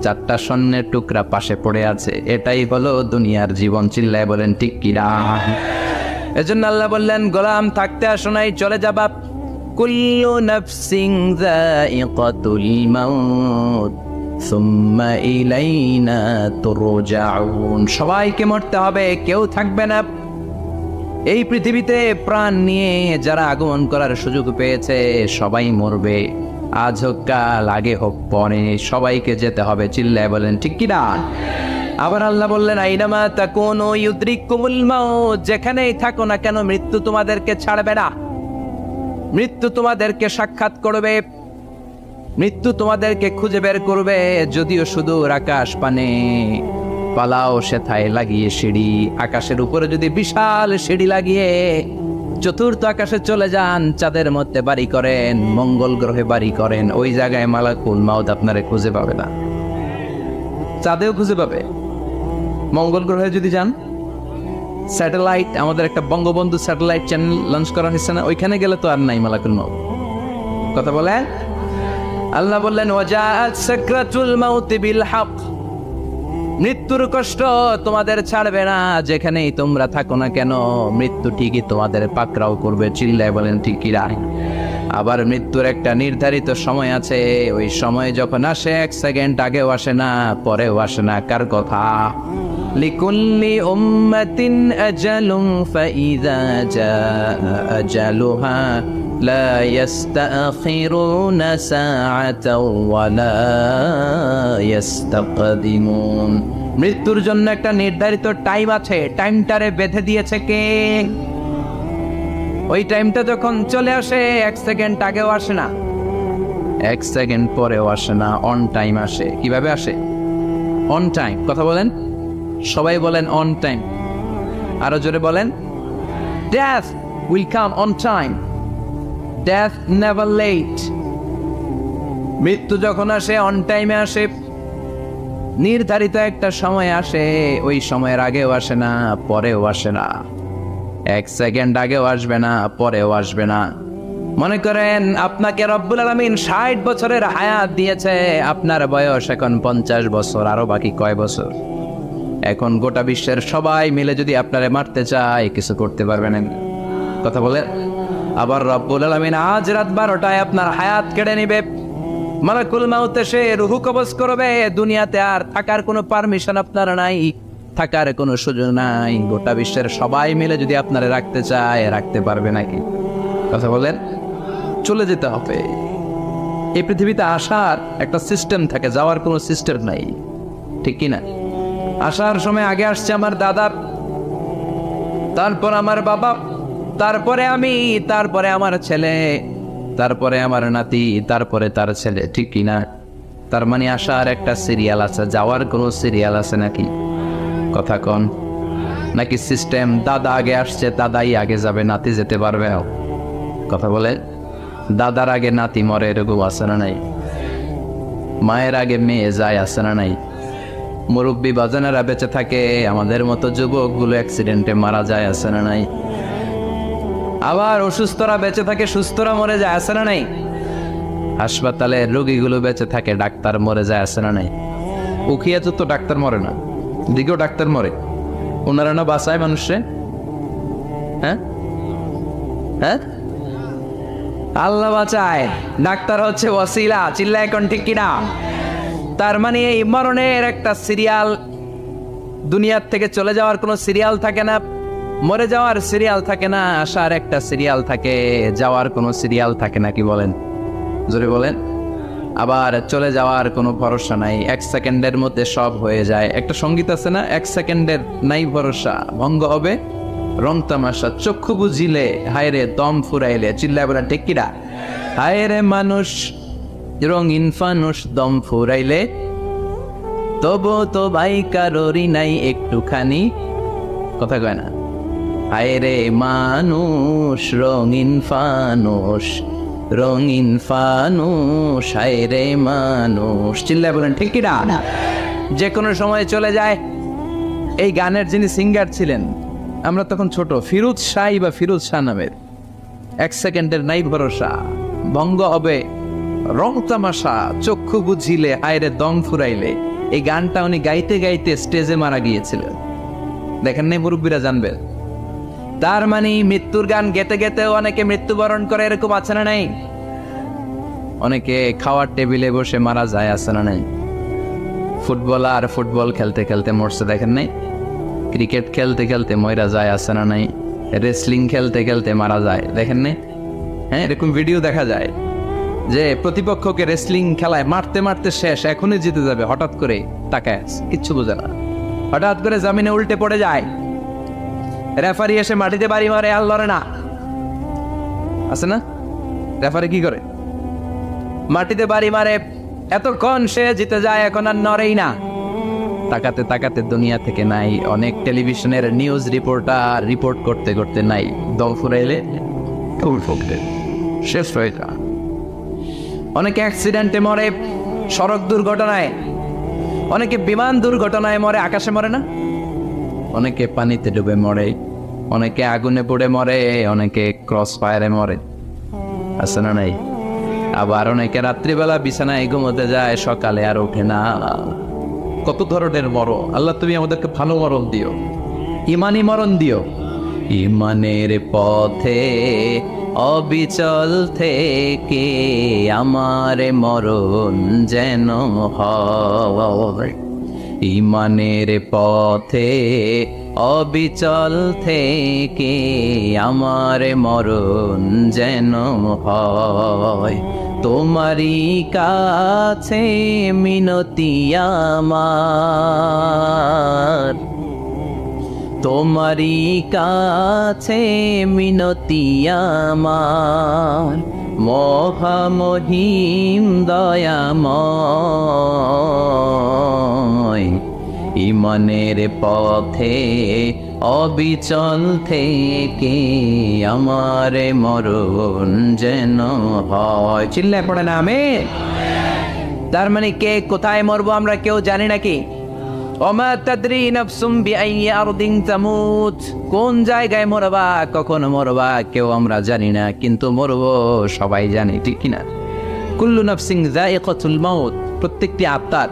4টা স্বর্ণের টুকরা পাশে পড়ে আছে। এটাই হলো দুনিয়ার জীবন। চিল্লায় বলেন ঠিক কিনা? এজন্য আল্লাহ বললেন, গোলাম থাকতে আসো নাই, চলে যাবা। কুল্লু নাফসিন যায়িকাতুল মাউত সুম্মা ইলাইনা তুরজাউন। সবাইকে মরতে হবে, কেউ থাকবে না। এই পৃথিবীতে প্রাণ নিয়ে যারা আগমন করার সুযোগ পেয়েছে সবাই মরবে। আজ হোক কাল, আগে হোক পরে, সবাইকে যেতে হবে। চিল্লায় বলেন ঠিক কি না? আবার আল্লাহ বললেন, আইনামা তাকুনু ইউদরিকুমুল মাউত। যেখানেই থাকো না কেন মৃত্যু তোমাদেরকে ছাড়বে না। মৃত্যু তোমাদেরকে সাক্ষাৎ করবে, মৃত্যু তোমাদেরকে খুঁজে বের করবে। যদিও সুদূর আকাশ পানে, পালাও সেথায় লাগিয়ে সিঁড়ি। আকাশের উপরে যদি বিশাল সিঁড়ি লাগিয়ে 4র্থ আকাশে চলে যান, চাঁদের মধ্যে বাড়ি করেন, মঙ্গল গ্রহে বাড়ি করেন, ওই জায়গায় মালাকুল মাউত আপনারে খুঁজে পাবে না। চাঁদেও খুঁজে পাবে। মঙ্গল গ্রহে যদি যান, স্যাটেলাইট, আমাদের একটা বঙ্গবন্ধু স্যাটেলাইট চ্যানেল লঞ্চ করা হয়েছে না, ওইখানে গেলে তো আর নাই মালাকুল মাউত। কথা বলে আল্লাহ বললেন, ওয়াজাআত সাকরাতুল মাউতি বিল হক। মৃত্যুর কষ্ট তোমাদের ছাড়বে না, যেখানেই তোমরা থাকো না কেন মৃত্যু ঠিকই তোমাদের পাকড়াও করবে। চিল্লায় বলেন ঠিক কি না? আবার মৃত্যুর একটা নির্ধারিত সময় আছে। ওই সময় যখন আসে 1 সেকেন্ড আগেও আসে না, পরেও আসে না। কার কথা? লিকুল্লি উম্মাতিন আজালুন ফাইযা জাআ আজালুহা লা ইস্তাখিরুনা সাআতাও ওয়া লা ইস্তাকদিমুন। মৃত্যুর জন্য একটা নির্ধারিত টাইম আছে। টাইমটারে বেঁধে দিয়েছে কে? ওই টাইমটা যখন চলে আসে 1 সেকেন্ড আগেও আসে না, 1 সেকেন্ড পরেও আসে না, অন টাইম আসে। কিভাবে আসে? On time. কথা বলেন, সবাই বলেন অন টাইম। আরো জোরে বলেন, death will come on time, death never late. মৃত্যু যখন আসে অন টাইমে আসে। নির্ধারিত একটা সময় আসে, ওই সময়ের আগেও আসে না, পরেও আসে না। 1 সেকেন্ড আগেও আসবে না, পরেও আসবে না। মনে করেন আপনাকে রব্বুল আলামিন 60 বছরের হায়াত দিয়েছে, আপনার বয়স এখন 50 বছর, আরো বাকি কয় বছর? এখন গোটা বিশ্বের সবাই মিলে যদি আপনারে মারতে চায় কিছু করতে পারবেন না। কথা বলে আবার রব্বুল আলামিন আজ রাত 12টায় আপনার হায়াত কেড়ে নিবে। মালাকুল মাউত এসে রুহু কবজ করবে। দুনিয়াতে আর থাকার কোনো পারমিশন আপনার নাই, থাকার কোনো সুযোগ নাই। গোটা বিশ্বের সবাই মিলে যদি আপনারে রাখতে চায় রাখতে পারবে নাকি? কথা বলেন। চলে যেতে হবে। এই পৃথিবীতে আসার একটা সিস্টেম থাকে, যাওয়ার কোনো সিস্টেম নাই, ঠিক কি না? আসার সময় আগে আসছে আমার দাদা, তারপর আমার বাবা, তারপরে আমি, তারপরে আমার ছেলে, তারপরে আমার নাতি, তারপরে তার ছেলে, ঠিক কি না? তার মানে আসার একটা সিরিয়াল আছে, যাওয়ার কোনো সিরিয়াল আছে নাকি? কথা কন। নাকি সিস্টেম দাদা আগে আসছে দাদাই আগে যাবে, নাতি যেতে পারবে না? কথা বলে দাদার আগে নাতি মরে, এরকম আছে না নাই? মায়ের আগে মেয়ে যায়, আছে না নাই? মুরব্বী বাজানেরা বেঁচে থাকে, আমাদের মতো যুবকগুলো অ্যাক্সিডেন্টে মারা যায়, আছে না নাই? আবার অসুস্থরা বেঁচে থাকে, সুস্থরা মরে যায়, আছে না নাই? হাসপাতালে রোগীগুলো বেঁচে থাকে, ডাক্তার মরে যায়, আছে না নাই? উখিয়া তো ডাক্তার মরে না, দিকেও ডাক্তার মরে। ওনারা না বাঁচায় মানুষে? হ্যাঁ হ্যাঁ, আল্লাহ বাঁচায়, ডাক্তার হচ্ছে ওয়াসিলা। চিল্লা এখন ঠিক কিনা? তার মানে এই মরণের একটা সিরিয়াল, দুনিয়ার থেকে চলে যাওয়ার কোনো সিরিয়াল থাকে না, মরে যাওয়ার সিরিয়াল থাকে না, আসার একটা সিরিয়াল থাকে, যাওয়ার কোনো সিরিয়াল থাকে না, কি বলেন? জোরে বলেন। আবার চলে যাওয়ার কোনো ভরসা নাই, 1 সেকেন্ডের মধ্যে সব হয়ে যায়। একটা সঙ্গীত আছে না, 1 সেকেন্ডের নাই ভরসা, ভঙ্গ হবে রং তামাশা, চক্ষু বুঝিলে হায়রে দম ফুরাইলে। চিল্লায় বলেন ঠিক কিনা? হায়রে মানুষ রঙিন ফানুষ, দম ফুরাইলে তবু তো ভাই কারোরই নাই একটুখানি। কথা কয় না? হায়রে মানুষ রঙিন ফানুষ, রঙিন ফানুষ, হায়রে মানুষ। চিল্লায় বলেন ঠিক কিনা? যে কোনো সময় চলে যায়। এই গানের যিনি সিঙ্গার ছিলেন, আমরা তখন ছোট, ফিরোজ শাহ বা ফিরোজ শাহ নামের, 1 সেকেন্ডের নাই ভরসা, ভঙ্গ হবে রং তামাশা, চক্ষু বুঝিলে হায়রে দম ফুরাইলে। এই গানটা উনি গাইতে গাইতে স্টেজে মারা গিয়েছিলেন। দেখেন নাই? মুরব্বীরা জানবেন। তার মানে মৃত্যুর গান গেতে গেতে অনেকে মৃত্যুবরণ করে, এরকম আছে না নাই? অনেকে খাওয়ার টেবিলে বসে মারা যায়, আছে না নাই? ফুটবলার ফুটবল খেলতে খেলতে মরছে, দেখেন নাই? ক্রিকেট খেলতে খেলতে মরা যায়, আছে না নাই? রেসলিং খেলতে খেলতে মারা যায়, দেখেন নাই? হ্যাঁ, এরকম ভিডিও দেখা যায় যে প্রতিপক্ষকে রেসলিং খেলায় মারতে মারতে শেষ, এখনই জিতে যাবে, হঠাৎ করে তাকায় কিচ্ছু বোঝে না, হঠাৎ করে জামিনে উল্টে পড়ে যায়, রেফারি এসে মাটিতে বাড়ি মারে, আর লড়ে না, আছে না? রেফারি কি করে? মাটিতে বাড়ি মারে, এতক্ষণ সে জিতে যায়, এখন আর নড়েই না। তাকাতে তাকাতে দুনিয়া থেকে নাই। অনেক টেলিভিশনের নিউজ রিপোর্টার রিপোর্ট করতে করতে নাই, দম ফুরাইলে শেষ হয়ে যায়। অনেকে অ্যাক্সিডেন্টে মরে, সড়ক দুর্ঘটনায়, অনেকে বিমান দুর্ঘটনায় মরে, আকাশে মরে না? অনেকে পানিতে ডুবে মরে, অনেকে আগুনে পড়ে মরে, অনেকে ক্রস ফায়ারে মরে, আছে না নাই? আবার অনেকে রাত্রিবেলা বিছানায় ঘুমোতে যায়, সকালে আর ওঠে না। কত ধরনের মরণ। আল্লাহ তুমি আমাদেরকে ভালো মরণ দিও, ইমানি মরণ দিও। ইমানের পথে অবিচল থেকে আমার মরণ যেন হয়। ইমানের পথে অবিচল থেকে আমার মরণ যেন হয়। তোমারই কাছে মিনতি আমার, তোমারই কাছে মিনতি আমার, মহামহিম দয়াময়। ইমানের পথে অবিচল থেকে আমার মরণ যেন হয়। চিল্লায় পড়ে না আমিন। তার মানে কে কোথায় মরবো আমরা কেউ জানি নাকি? ওমা তাদরি নাফসুম বিআইয়ি আরদিন তামুত, কোন জায়গায় মরবা, কখন মরবা কেউ আমরা জানি না, কিন্তু মরবো সবাই জানি, ঠিক কিনা? কুল্লু নাফসিন যায়িকাতুল মাউত, প্রত্যেকটি আত্মার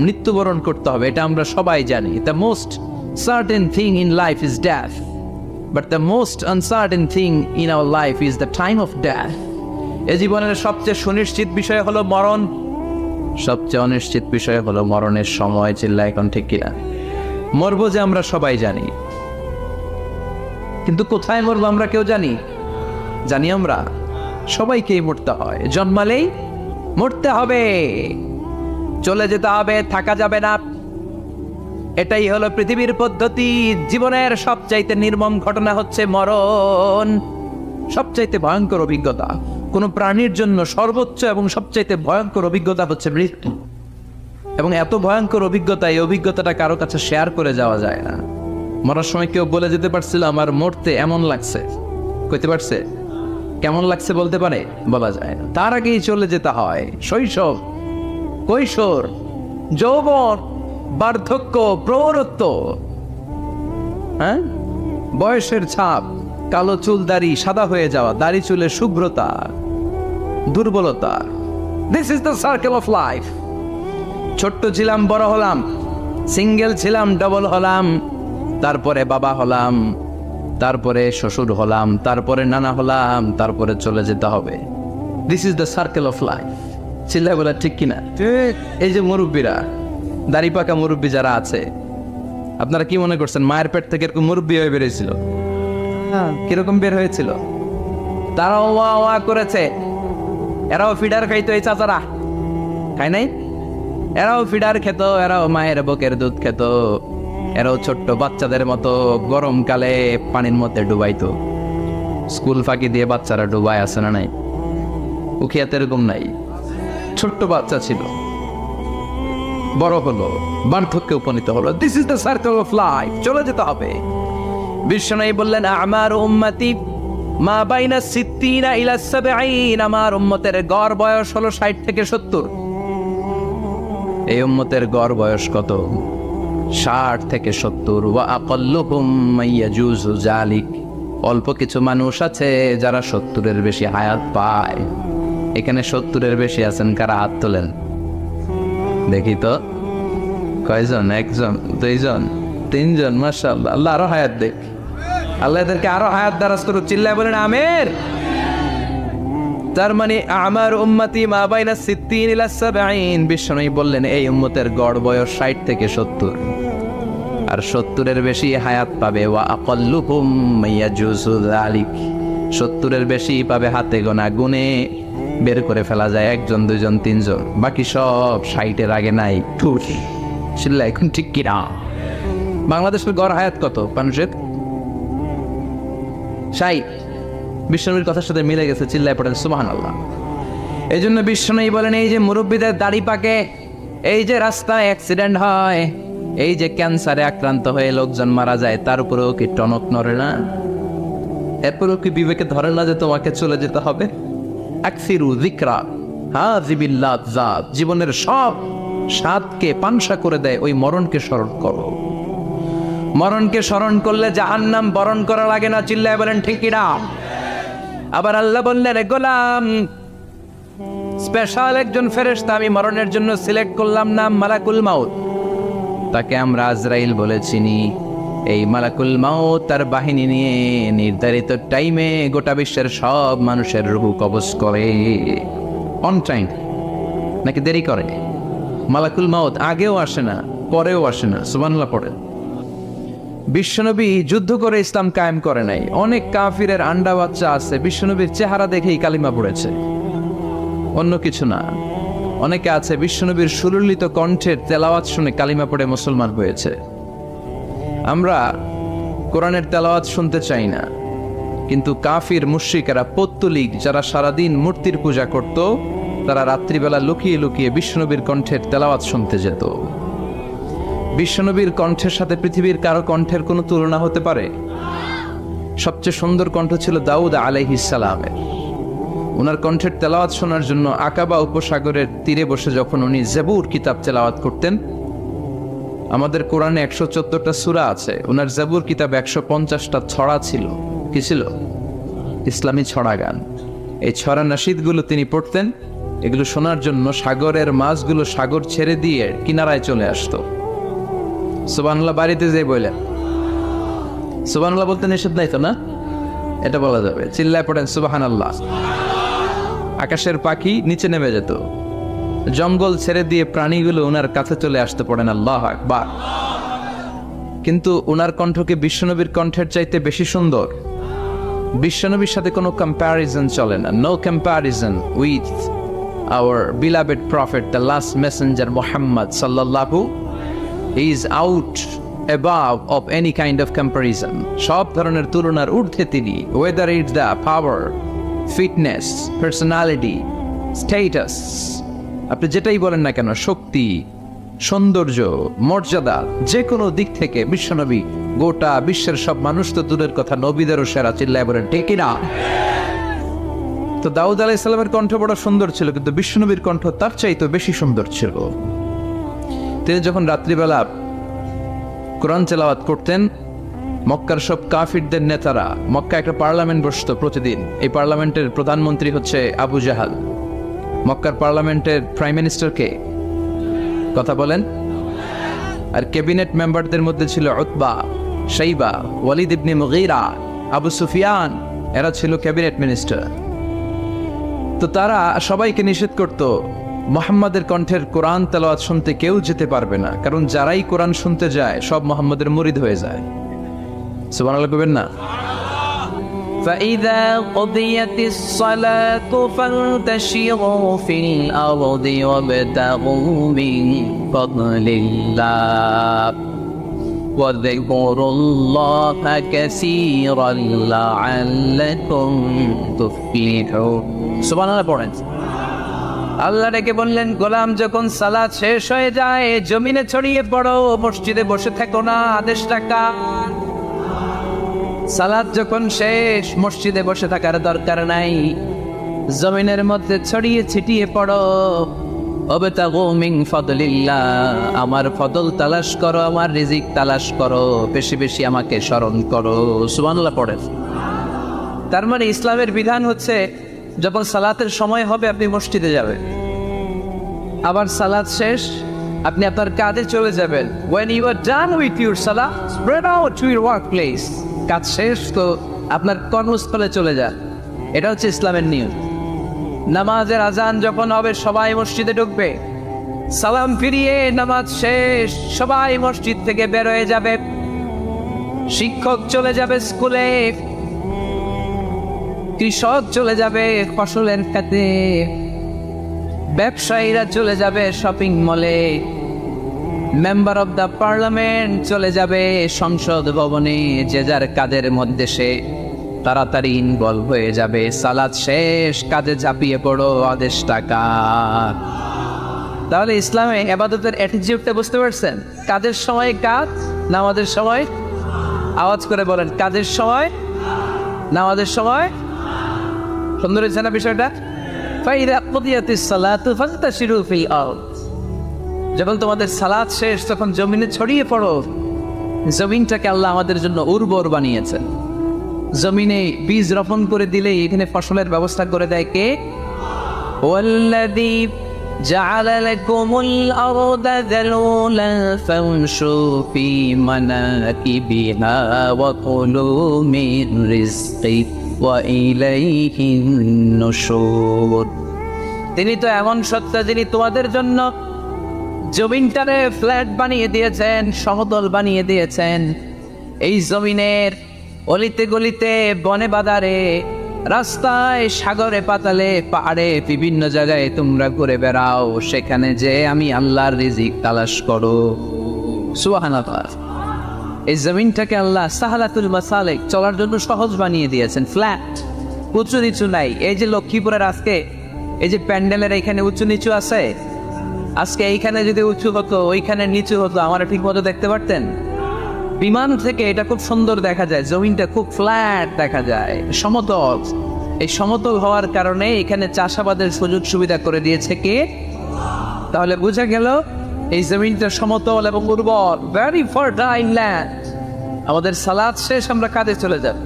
মৃত্যুবরণ করতে হবে, এটা আমরা সবাই জানি। The most certain thing in life is death, but the most uncertain thing in our life is the time of death. এ জীবনের সবচেয়ে সুনিশ্চিত বিষয় হলো মরণ, সবচেয়ে অনিশ্চিত বিষয় হলো মরণের সময়। চিল্লা এখন ঠিক কিনা? মরবো যে আমরা সবাই জানি, কিন্তু কোথায় মরবো আমরা কেউ জানি? জানি আমরা? সবাইকেই মরতে হয়, জন্মালেই মরতে হবে, চলে যেতে হবে, থাকা যাবে না। এটাই হলো পৃথিবীর পদ্ধতি। জীবনের সবচাইতে নির্মম ঘটনা হচ্ছে মরণ, সবচাইতে ভয়ঙ্কর অভিজ্ঞতা। কোন প্রাণীর জন্য সর্বোচ্চ এবং সবচাইতে ভয়ঙ্কর অভিজ্ঞতা হচ্ছে মৃত্যু। এবং এত ভয়ঙ্কর অভিজ্ঞতা, এই অভিজ্ঞতাটা কারো কাছে শেয়ার করে যাওয়া যায় না। মরার সময় কেউ বলে যেতে পারছিল আমার মরতে এমন লাগছে? কইতে পারছে? কেমন লাগছে বলতে পারে? বলা যায় না। তার আগেই চলে যেতে হয় শৈশব, কৈশোর, যৌবন, বার্ধক্য, প্রৌঢ়ত্ব, হ্যাঁ, বয়সের ছাপ, কালো চুল দাড়ি সাদা হয়ে যাওয়া, দাড়ি চুলে শুভ্রতা, দুর্বলতা। This is the circle of life. ছোট্ট ছিলাম, বড় হলাম, সিঙ্গেল ছিলাম, ডবল হলাম, তারপরে বাবা হলাম, তারপরে শ্বশুর হলাম, তারপরে নানা হলাম, তারপরে চলে যেতে হবে। This is the circle of life. চিল্লায় বলে ঠিক কিনা? এই যে মুরব্বীরা, দাড়ি পাকা মুরব্বী যারা আছে, আপনারা কি মনে করছেন মায়ের পেট থেকে এরকম মুরব্বী হয়ে বেরিয়েছিল? কিরকম বের হয়েছিল? তারাও ওয়া ওয়া করেছে। এরাও ফিডার খাইতো, এই চাচারা খায় নাই? এরাও ফিডার খেত, এরাও মায়ের বুকের দুধ খেত, এরাও ছোট্ট বাচ্চাদের মতো গরমকালে পানির মধ্যে ডুবাইতো। স্কুল ফাঁকি দিয়ে বাচ্চারা ডুবায়, আছে না নাই? উখিয়াতে এরকম নাই? ছোট্ট বাচ্চা ছিল, বড় হলো, বার্ধক্যে উপনীত হলো। This is the circle of life. চলে যেতে হবে। বিশ্বনবী বললেন আমার উম্মতি মা বাইনা সিত্তিনা ইলা সাবঈন, আমার উম্মতের গড় বয়স হলো 60 থেকে 70। এই উম্মতের গড় বয়স কত? 60 থেকে 70। ওয়া আকাল্লুহুম মাইয়াজুজু যালিক, অল্প কিছু মানুষ আছে যারা 70-এর বেশি হায়াত পায়। এখানে 70-এর বেশি আছেন কারা? হাত তোলেন দেখি তো। কয়জন? একজন, দুইজন, তিনজন? মাশাআল্লাহ, আল্লাহ আরো হায়াত দেখ। আল্লাহ এদেরকে আরো হায়াত দারাজ করুক। চিল্লায় বলেন আমির। তার মানে আমার উম্মতি মা বাইনা সিত্তিন ইলা সাবঈন। বিশ্বনবী বললেন এই উম্মতের গড় বয়স 60 থেকে 70, আর 70-এর বেশি হায়াত পাবে। ওয়া আকাল্লুহুম মাইয়াজুজু যালিক, 70-এর বেশি পাবে হাতে গোনা, গুনে বের করে ফেলা যায় একজন, দুইজন, তিনজন। বাকি সব 60-এর আগে নাই। ঠুস চিল্লা এখন ঠিক কিনা? বাংলাদেশের গড় হায়াত কত মানুষের? 60। বিশ্বনবীর কথার সাথে মিলে গেছে। চিল্লায় পড়েন সুবহানাল্লাহ। এই জন্য বিশ্বনবী বলেন এই যে মুরব্বীদের দাড়ি পাকে, এই যে রাস্তায় অ্যাক্সিডেন্ট হয়, এই যে ক্যান্সারে আক্রান্ত হয়ে লোকজন মারা যায়, তার উপরেও কি টনক নড়ে না? এরপরেও কি বিবেকে ধরে না যে তোমাকে চলে যেতে হবে? আকসিরু যিকরা হাযিবিল লাযযাত, জীবনের সব স্বাদকে পানসা করে দেয় ওই মরণকে স্মরণ করো। মরণকে স্মরণ করলে জাহান্নাম বরণ করা লাগে না। চিল্লায় বলেন ঠিক কিনা? আবার আল্লাহ বললেন গোলাম, স্পেশাল একজন ফেরেশতা আমি মরণের জন্য সিলেক্ট করলাম, নাম মালাকুল মাউত। তাকে আমরা আজরাইল বলে চিনি। এই মালাকুল মাউত তার বাহিনী নিয়ে নির্ধারিত টাইমে গোটা বিশ্বের সব মানুষের রূহ কবজ করে। অন টাইম নাকি দেরি করে? মালাকুল মাউত আগেও আসে না, পরেও আসে না। সুবহানাল্লাহ পড়ে। বিশ্বনবী যুদ্ধ করে ইসলাম কায়েম করে নাই। অনেক কাফিরের আন্ডা বাচ্চা আছে, বিশ্বনবীর চেহারা দেখেই কালিমা পড়েছে, অন্য কিছু না। অনেকে আছে বিশ্বনবীর সুললিত কণ্ঠের তেলাওয়াত শুনে কালিমা পড়ে মুসলমান হয়েছে। আমরা কোরআনের তেলাওয়াত শুনতে চাই না, কিন্তু কাফির মুশরিকেরা, পৌত্তলিক যারা সারাদিন মূর্তির পূজা করত, তারা রাত্রিবেলা লুকিয়ে লুকিয়ে বিশ্বনবীর কণ্ঠের তেলাওয়াত শুনতে যেত। বিশ্বনবীর কণ্ঠের সাথে পৃথিবীর কারো কণ্ঠের কোনো তুলনা হতে পারে? সবচেয়ে সুন্দর কণ্ঠ ছিল দাউদ আলাইহিস সালামের। ওনার কণ্ঠের তেলাওয়াত শোনার জন্য আকাবা উপসাগরের তীরে বসে যখন উনি জবুর কিতাব তেলাওয়াত করতেন, আমাদের কোরআনে 114টা সূরা আছে, ওনার জবুর কিতাব 150টা ছড়া ছিল। কি ছিল? ইসলামী ছড়া গান। এই ছড়া নাশিদগুলো তিনি পড়তেন, এগুলো শোনার জন্য সাগরের মাছগুলো সাগর ছেড়ে দিয়ে কিনারায় চলে আসতো। সুবহানাল্লাহ বাড়িতে যেয়ে বললেন, সুবহানাল্লাহ বলতে নিষেধ নাই তো না? এটা বলা যাবে, চিল্লায় পড়েন সুবহানাল্লাহ। আকাশের পাখি নিচে নেমে যেত, জঙ্গল ছেড়ে দিয়ে প্রাণীগুলো ওনার কাছে চলে আসতে, পড়েন আল্লাহু আকবার। কিন্তু ওনার কণ্ঠকে বিশ্বনবীর কণ্ঠের চাইতে বেশি সুন্দর। বিশ্বনবীর সাথে কোনো কম্প্যারিজন চলে না, no comparison with our beloved prophet, the last messenger Muhammad sallallahu, he is out above of any kind of comparison. সব ধরনের তুলনার ঊর্ধ্বে তিনি, whether it's the power, fitness, personality, status, আপনি যেটাই বলেন না কেন, শক্তি, সৌন্দর্য, মর্যাদা, যে কোনো দিক থেকে বিশ্বনবী গোটা বিশ্বের সব মানুষ তো দূরের কথা, নবীদেরও সেরা, চিল্লায় বলেন ঠিক না? তো দাউদ আলাইহিস সালামের কণ্ঠ বড় সুন্দর ছিল, কিন্তু বিশ্বনবীর কণ্ঠ তার চাইতে বেশি সুন্দর ছিল। তিনি যখন রাত্রিবেলা কোরআন তেলাওয়াত করতেন, মক্কার সব কাফিরদের নেতারা, মক্কা একটা পার্লামেন্ট বসতো প্রতিদিন, এই পার্লামেন্টের প্রধানমন্ত্রী হচ্ছে আবু জাহাল। মক্কার পার্লামেন্টের প্রাইম মিনিস্টার কে? কথা বলেন। আর ক্যাবিনেট মেম্বারদের মধ্যে ছিল উতবা, শাইবা, ওয়ালিদ ইবনে মুগীরা, আবু সুফিয়ান, এরা ছিল ক্যাবিনেট মিনিস্টার। তো তারা সবাইকে নিষেধ করত মুহাম্মাদের কণ্ঠের কোরআন তেলাওয়াত শুনতে কেউ যেতে পারবে না, কারণ যারাই কোরআন শুনতে যায় সব মুহাম্মাদের মুরিদ হয়ে যায়। সুবহানাল্লাহ কইবেন না? فإذا قضيت الصلاة فانتشروا في الأرض وابتغوا من فضل الله واذكروا الله كثيرا لعلكم تفلحون। সুবহানাল্লাহ পড়েন। আল্লাহ ডেকে বললেন, গোলাম যখন সালাত শেষ হয়ে যায় জমিনে ছড়িয়ে পড়ো, মসজিদে বসে থেকো না। আদেশটা কার? সালাত যখন শেষ মসজিদে বসে থাকার দরকার নাই, জমিনের মধ্যে ছড়িয়ে ছিটিয়ে পড়ো। ওয়াবতাগু মিন ফাদলিল্লাহ, আমার ফদল তালাশ করো, আমার রিজিক তালাশ করো, বেশি বেশি আমাকে স্মরণ করো। সুবহানাল্লাহ পড়েন। তার মানে ইসলামের বিধান হচ্ছে যখন সালাতের সময় হবে আপনি মসজিদে যাবেন, আবার সালাত শেষ আপনি আপনার কাজে চলে যাবেন। when you are done with your salah, spread out to your workplace, কাজ শেষ তো আপনার কর্মস্থলে চলে যান। এটা হচ্ছে ইসলামের নিয়ম। নামাজের আজান যখন হবে সবাই মসজিদে ঢুকবে, সালাম ফিরিয়ে নামাজ শেষ সবাই মসজিদ থেকে বের হয়ে যাবে। শিক্ষক চলে যাবে স্কুলে, কৃষক চলে যাবে ফসলের খাতে, ব্যবসায়ীরা চলে যাবে শপিং মলে, মেম্বার অব দ্য পার্লামেন্ট চলে যাবে সংসদ ভবনে, যে যার কাজের মধ্যে সে তাড়াতাড়ি ইনভলভ হয়ে যাবে। সালাত শেষ কাজে ঝাঁপিয়ে পড়ো, আদেশটা কার? তাহলে ইসলামে ইবাদতের অ্যাটিটিউডটা বুঝতে পারছেন? কাজের সময় কাজ, নামাজের সময়, আওয়াজ করে বলেন, কাজের সময় নামাজের সময়। সুন্দর হয়েছে না বিষয়টা? ফাইদা কুদিয়াতিস সালাতু ফান্তাশিরু ফিল আরদ, যখন তোমাদের সালাত শেষ তখন জমিনে ছড়িয়ে পড়ো। জমিনটাকে আল্লাহ আমাদের জন্য উর্বর বানিয়েছেন। জমিনে বীজ রোপণ করে দিলে এখানে ফসলের ব্যবস্থা করে দেয় কে? ওয়াল্লাযী জাআলা লাকুমুল আরদা যালুলান ফামশু ফি মানাকিবিহা ওয়া কুলু মিন রিজকি ওয়া ইলাইহিন নুশুর। তিনি তো এমন সত্তা যিনি তোমাদের জন্য জমিনটারে ফ্ল্যাট বানিয়ে দিয়েছেন, সমতল বানিয়ে দিয়েছেন। এই জমিনের অলিতে গলিতে, বনে বাদারে, রাস্তায়, সাগরে, পাতালে, পাহাড়ে, বিভিন্ন জায়গায় তোমরা ঘুরে বেড়াও, সেখানে যে আমি আল্লাহর রিজিক তালাশ করো। সুবহানাল্লাহ। এই জমিনটাকে আল্লাহ সাহালাতুল মাসালিক, চলার জন্য সহজ বানিয়ে দিয়েছেন, ফ্ল্যাট, উঁচু নিচু নাই। এই যে লক্ষ্মীপুরের আজকে এই যে প্যান্ডেলের এখানে উঁচু নিচু আছে, আজকে এইখানে যদি উঁচু হতো ওইখানে নিচু হতো, আমরা ঠিক মতো দেখতে পারতেন? বিমান থেকে এটা খুব সুন্দর দেখা যায়, জমিনটা খুব ফ্ল্যাট দেখা যায়, সমতল। এই সমতল হওয়ার কারণে এখানে চাষাবাদের সুযোগ সুবিধা করে দিয়েছে কে? তাহলে বোঝা গেল এই জমিনটা সমতল এবং উর্বর, ভেরি ফার্টাইল ল্যান্ড। আমাদের সালাত শেষ আমরা কাজে চলে যাব,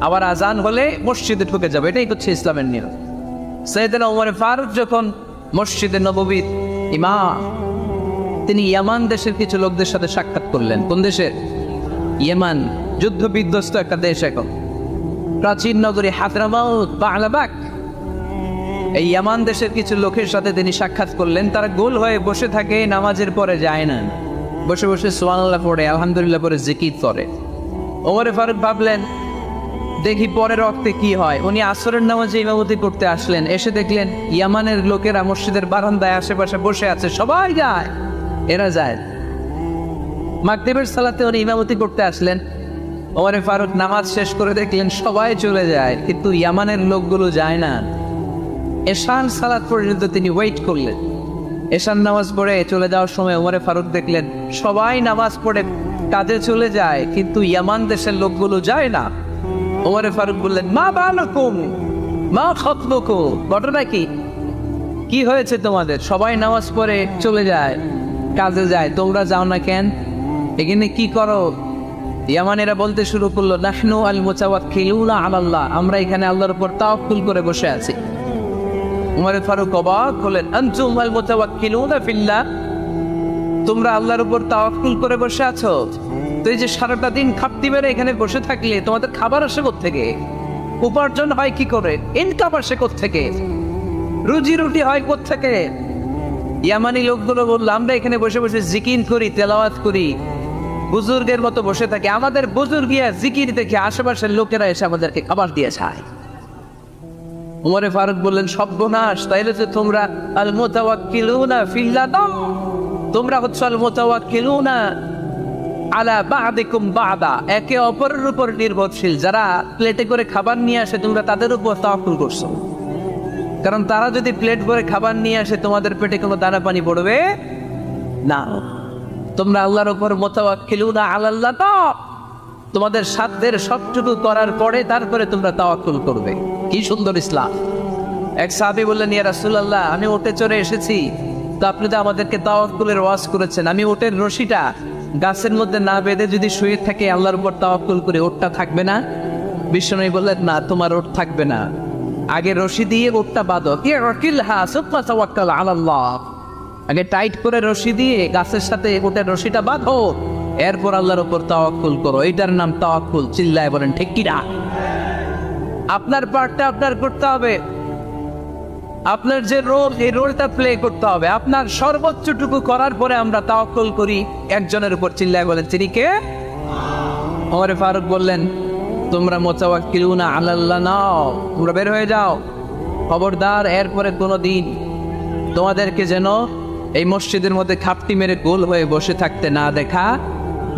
আবার আজান হলে মসজিদে ঢুকে যাবে। এটাই হচ্ছে ইসলামের নিয়ম। সাইয়েদনা ওমর ফারুক যখন মসজিদে নববীর ইমাম, তিনি ইয়ামান দেশের কিছু লোকদের সাথে সাক্ষাৎ করলেন। কোন দেশের? ইয়েমান, যুদ্ধ বিধ্বস্ত একটা দেশ এখন। প্রাচীন নগরী হায়দ্রাবাদ বা আলাবাক, এই ইয়ামান দেশের কিছু লোকের সাথে তিনি সাক্ষাৎ করলেন। তারা গোল হয়ে বসে থাকে, নামাজের পরে যায় না, বসে বসে সুবহানাল্লাহ পড়ে, আলহামদুলিল্লাহ পড়ে জিকির করে। ওমর ফারুক ভাবলেন দেখি পরের রক্তে কি হয়। উনি আসরের নামাজে ইমামতি করতে আসলেন, এসে দেখলেন ইয়ামানের লোকেরা মসজিদের বারান্দায় আশেপাশে বসে আছে, সবাই যায়, এরা যায়। মাগরিবের সালাতে উনি ইমামতি করতে আসলেন, ওমর ফারুক নামাজ শেষ করে দেখলেন সবাই চলে যায়, কিন্তু ইয়ামানের লোকগুলো যায় না। এশান সালাত পর্যন্ত তিনি ওয়েট করলেন। এশান নামাজ পড়ে চলে যাওয়ার সময় ওমর ফারুক দেখলেন সবাই নামাজ পড়ে কাজে চলে যায়, কিন্তু ইয়ামান দেশের লোকগুলো যায় না। ওমর ফারুক বললেন, মা বালাকুম মা খাতবুকুম, ঘটনা কি? কি হয়েছে তোমাদের? সবাই নামাজ পড়ে চলে যায়, কাজে যায়, তোমরা যাও না কেন? এখানে কি করো? ইয়ামানেরা বলতে শুরু করলো, নাহনু আল মুতাওয়াক্কিলুনা আলাল্লাহ, আমরা এখানে আল্লাহর উপর তাওয়াক্কুল করে বসে আছি। ওমর ফারুক অবাক হলেন, আনতুম আল মুতাওয়াক্কিলুনা ফিল্লাহ, তোমরা আল্লাহর উপর তাওয়াক্কুল করে বসে আছো? তো এই যে সারাটা দিন খাপটি মেরে এখানে বসে থাকলে তোমাদের খাবার আসে কোত্থেকে? উপার্জন হয় কি করে? ইনকাম আসে কোত্থেকে? রুজি রুটি হয় কোত্থেকে? ইয়ামানি লোকগুলো বললো, আমরা এখানে বসে বসে জিকির করি, তেলাওয়াত করি, বুজুর্গের মতো বসে থাকি, আমাদের বুজুর্গিয়া জিকির দেখে আশেপাশের লোকেরা এসে আমাদেরকে খাবার দিয়ে যায়। ওমর ফারুক বললেন, সর্বনাশ, তাইলে যে তোমরা আল মুতাওয়াক্কিলুনা ফিল্লাহ, তোমরা হচ্ছে আল মুতাওয়াক্কিলুনা আলা বা'দিকুম বা'দা, একে অপরের উপর নির্ভরশীল। যারা প্লেটে করে খাবার নিয়ে আসে তোমরা তাদের উপর তাওয়াক্কুল করছো, কারণ তারা যদি প্লেট ভরে খাবার নিয়ে আসে তোমাদের পেটে কোনো দানা পানি পড়বে না। তোমরা আল্লাহর উপর মুতাওয়াক্কিলুনা আলাল্লাহ, তোমাদের সাধ্যের সবটুকু করার পরে তারপরে তোমরা তাওয়াক্কুল করবে। কি সুন্দর ইসলাম! এক সাহাবী বললেন, ইয়া রাসূলুল্লাহ, আমি উটে চড়ে এসেছি, তো আপনি তো আমাদেরকে তাওয়াক্কুলের ওয়াজ করেছেন, আমি উটের রশিটা গাছের মধ্যে না বেঁধে যদি শুয়ে থাকে আল্লাহর উপর তাওয়াক্কুল করে, উটটা থাকবে না? বিশ্বনবী বললেন, না, তোমার উট থাকবে না, আগে রশি দিয়ে উটটা বাঁধো, ইরকিলহা সুম্মা তাওয়াক্কাল আলাল্লাহ, আগে টাইট করে রশি দিয়ে গাছের সাথে উটের রশিটা বাঁধো, এরপর আল্লাহর উপর তাওয়াক্কুল করো। এটার নাম তাওয়াক্কুল। চিল্লায় বলেন ঠিক কি না? আপনার পার্টটা আপনার করতে হবে, আপনার যে রোল, এই রোলটা প্লে করতে হবে। আপনার সর্বোচ্চটুকু করার পরে আমরা তাওয়াক্কুল করি একজনের উপর। চিল্লায় বলেন তিনি কে? ওমর ফারুক বললেন, তোমরা মুতাওয়াক্কিলুনা আলাল্লাহ নাও, তোমরা বের হয়ে যাও, খবরদার এরপরে কোনোদিন তোমাদেরকে যেন এই মসজিদের মধ্যে খাপটি মেরে গোল হয়ে বসে থাকতে না দেখা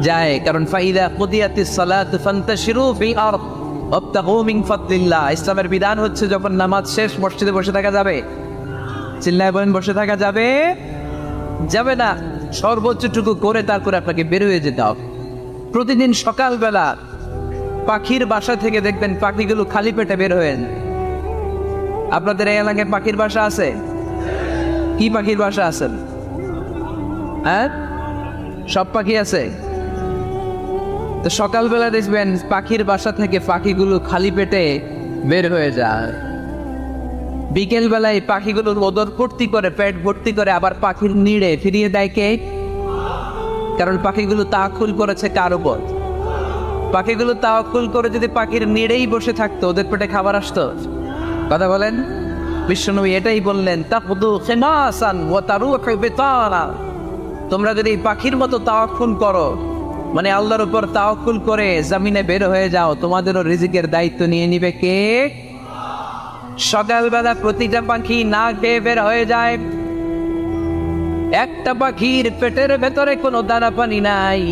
যায়। কারণ ফাইদা কুদিয়াতিস সালাত ফান্তাশিরু ফিল আরদ ওয়াবতাগু মিন ফাদলিল্লাহ, ইসলামের বিধান হচ্ছে যখন নামাজ শেষ মসজিদে বসে থাকা যাবে। চিল্লায় বলেন বসে থাকা যাবে? যাবে না, সর্বোচ্চটুকু করে তারপরে আপনাকে বের হয়ে যেতে হবে। প্রতিদিন সকালবেলা পাখির বাসা থেকে দেখবেন পাখিগুলো খালি পেটে বের হয়ে। আপনাদের এই এলাকায় পাখির বাসা আছে? কি পাখির বাসা আছে? হ্যাঁ, সব পাখি আছে। তো সকালবেলা দেখবেন পাখির বাসা থেকে পাখিগুলো খালি পেটে বের হয়ে যায়। বিকেল বেলায় পাখিগুলোর ওদর ভর্তি করে, পেট ভর্তি করে আবার পাখির নিড়ে ফিরিয়ে দেয় কে? কারণ পাখিগুলো তাওয়াক্কুল করেছে কার উপর? পাখিগুলো তাওয়াক্কুল করে যদি পাখির নিড়েই বসে থাকতো ওদের পেটে খাবার আসতো? কথা বলেন। বিশ্বনবী এটাই বললেন, তাকুদু খিমাসান ওয়া তারুহু বিতানা, তোমরা যদি পাখির মতো তাওয়াক্কুল করো, মানে আল্লাহর উপর তাওয়াক্কুল করে জমিনে বের হয়ে যাও, তোমাদেরও রিজিকের দায়িত্ব নিয়ে নিবে কে? সকালবেলা প্রতিটা পাখি না খেয়ে বের হয়ে যায়। একটা পাখির পেটের ভেতরে কোনো দানা পানি নাই,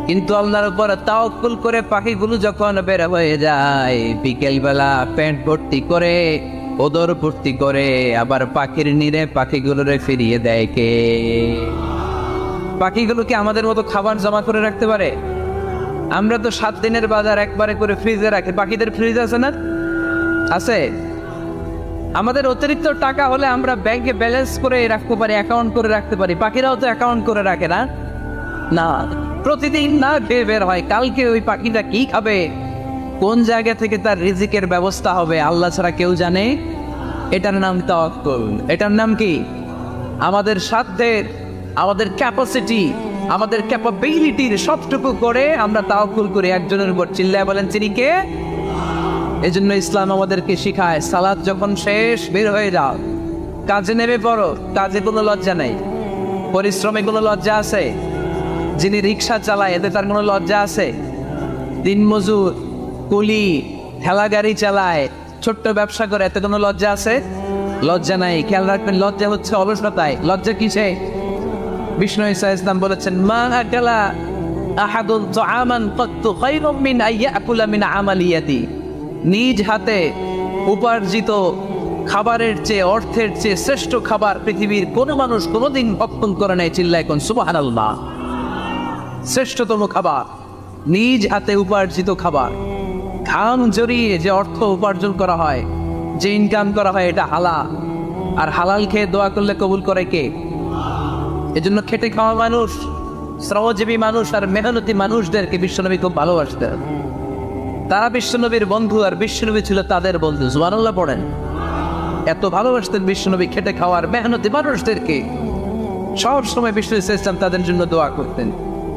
কিন্তু আল্লাহর উপর তাওয়াক্কুল করে পাখিগুলো যখন বের হয়ে যায়, বিকেল বেলা পেট ভর্তি করে, ওদর ভর্তি করে আবার পাখির নিরে পাখিগুলোরে ফিরিয়ে দেয় কে? পাখিগুলো কি আমাদের মতো খাবার জমা করে রাখতে পারে? আমরা তো 7 দিনের বাজার একবারে করে ফ্রিজে রাখি। পাখিদের ফ্রিজ আছে না? আছে। আমাদের অতিরিক্ত টাকা হলে আমরা ব্যাংকে ব্যালেন্স করে রাখতে পারি, অ্যাকাউন্ট করে রাখতে পারি। পাখিরাও তো অ্যাকাউন্ট করে রাখে না? না, প্রতিদিন না খেয়ে বের হয়। কালকে ওই পাখিটা কি খাবে, কোন জায়গা থেকে তার রিজিকের ব্যবস্থা হবে আল্লাহ ছাড়া কেউ জানে এটার নাম তাওয়াক্কুল। এটার নাম কি? আমাদের সাধ্যের, আমাদের ক্যাপাসিটি, আমাদের ক্যাপাবিলিটির সবটুকু করে আমরা তাওয়াক্কুল করি একজনের উপর। চিল্লায় বলেন তিনি কে? এজন্য ইসলাম আমাদেরকে শিখায়, সালাত যখন শেষ বের হয়ে যাও, কাজে নেমে পড়ো। কাজে কোনো লজ্জা নেই, পরিশ্রমে কোনো লজ্জা আছে? যিনি রিক্সা চালায় এতে তার কোনো লজ্জা আছে? দিনমজুর, কুলি, ঠেলা গাড়ি চালায়, ছোট্ট ব্যবসা করে, এতে কোনো লজ্জা আছে? লজ্জা নাই। খেয়াল রাখবেন, লজ্জা হচ্ছে অলসতায়। লজ্জা কিসে? বিষ্ণু ঈসা ইসলাম বলেছেন, মা আকালা আহাদুন তাআমান কাত্তু খায়রুম মিন আইয়াকুলা মিন আমালিয়াতি। নিজ হাতে উপার্জিত খাবারের চেয়ে, অর্থের চেয়ে শ্রেষ্ঠ খাবার পৃথিবীর কোনো মানুষ কোনোদিন ভক্ষণ করে নাই। চিল্লায় কোন সুবহানাল্লাহ। শ্রেষ্ঠতম খাবার, নিজ হাতে উপার্জিত খাবার, ঘাম জড়িয়ে যে অর্থ উপার্জন করা হয়, যে ইনকাম করা হয়, এটা হালাল। আর হালাল খেয়ে দোয়া করলে কবুল করে কে? এজন্য খেটে খাওয়া মানুষ, শ্রমজীবী মানুষ আর মেহনতি মানুষদেরকে বিশ্বনবী খুব ভালোবাসতেন। তারা বিশ্বনবীর বন্ধু, আর বিশ্বনবী ছিল তাদের বন্ধু। সুবহানাল্লাহ পড়েন। এত ভালোবাসতেন বিশ্বনবী খেটে খাওয়ার মেহনতি মানুষদেরকে। সব সময় বিষ্ণু ইসলাম তাদের জন্য দোয়া করতেন।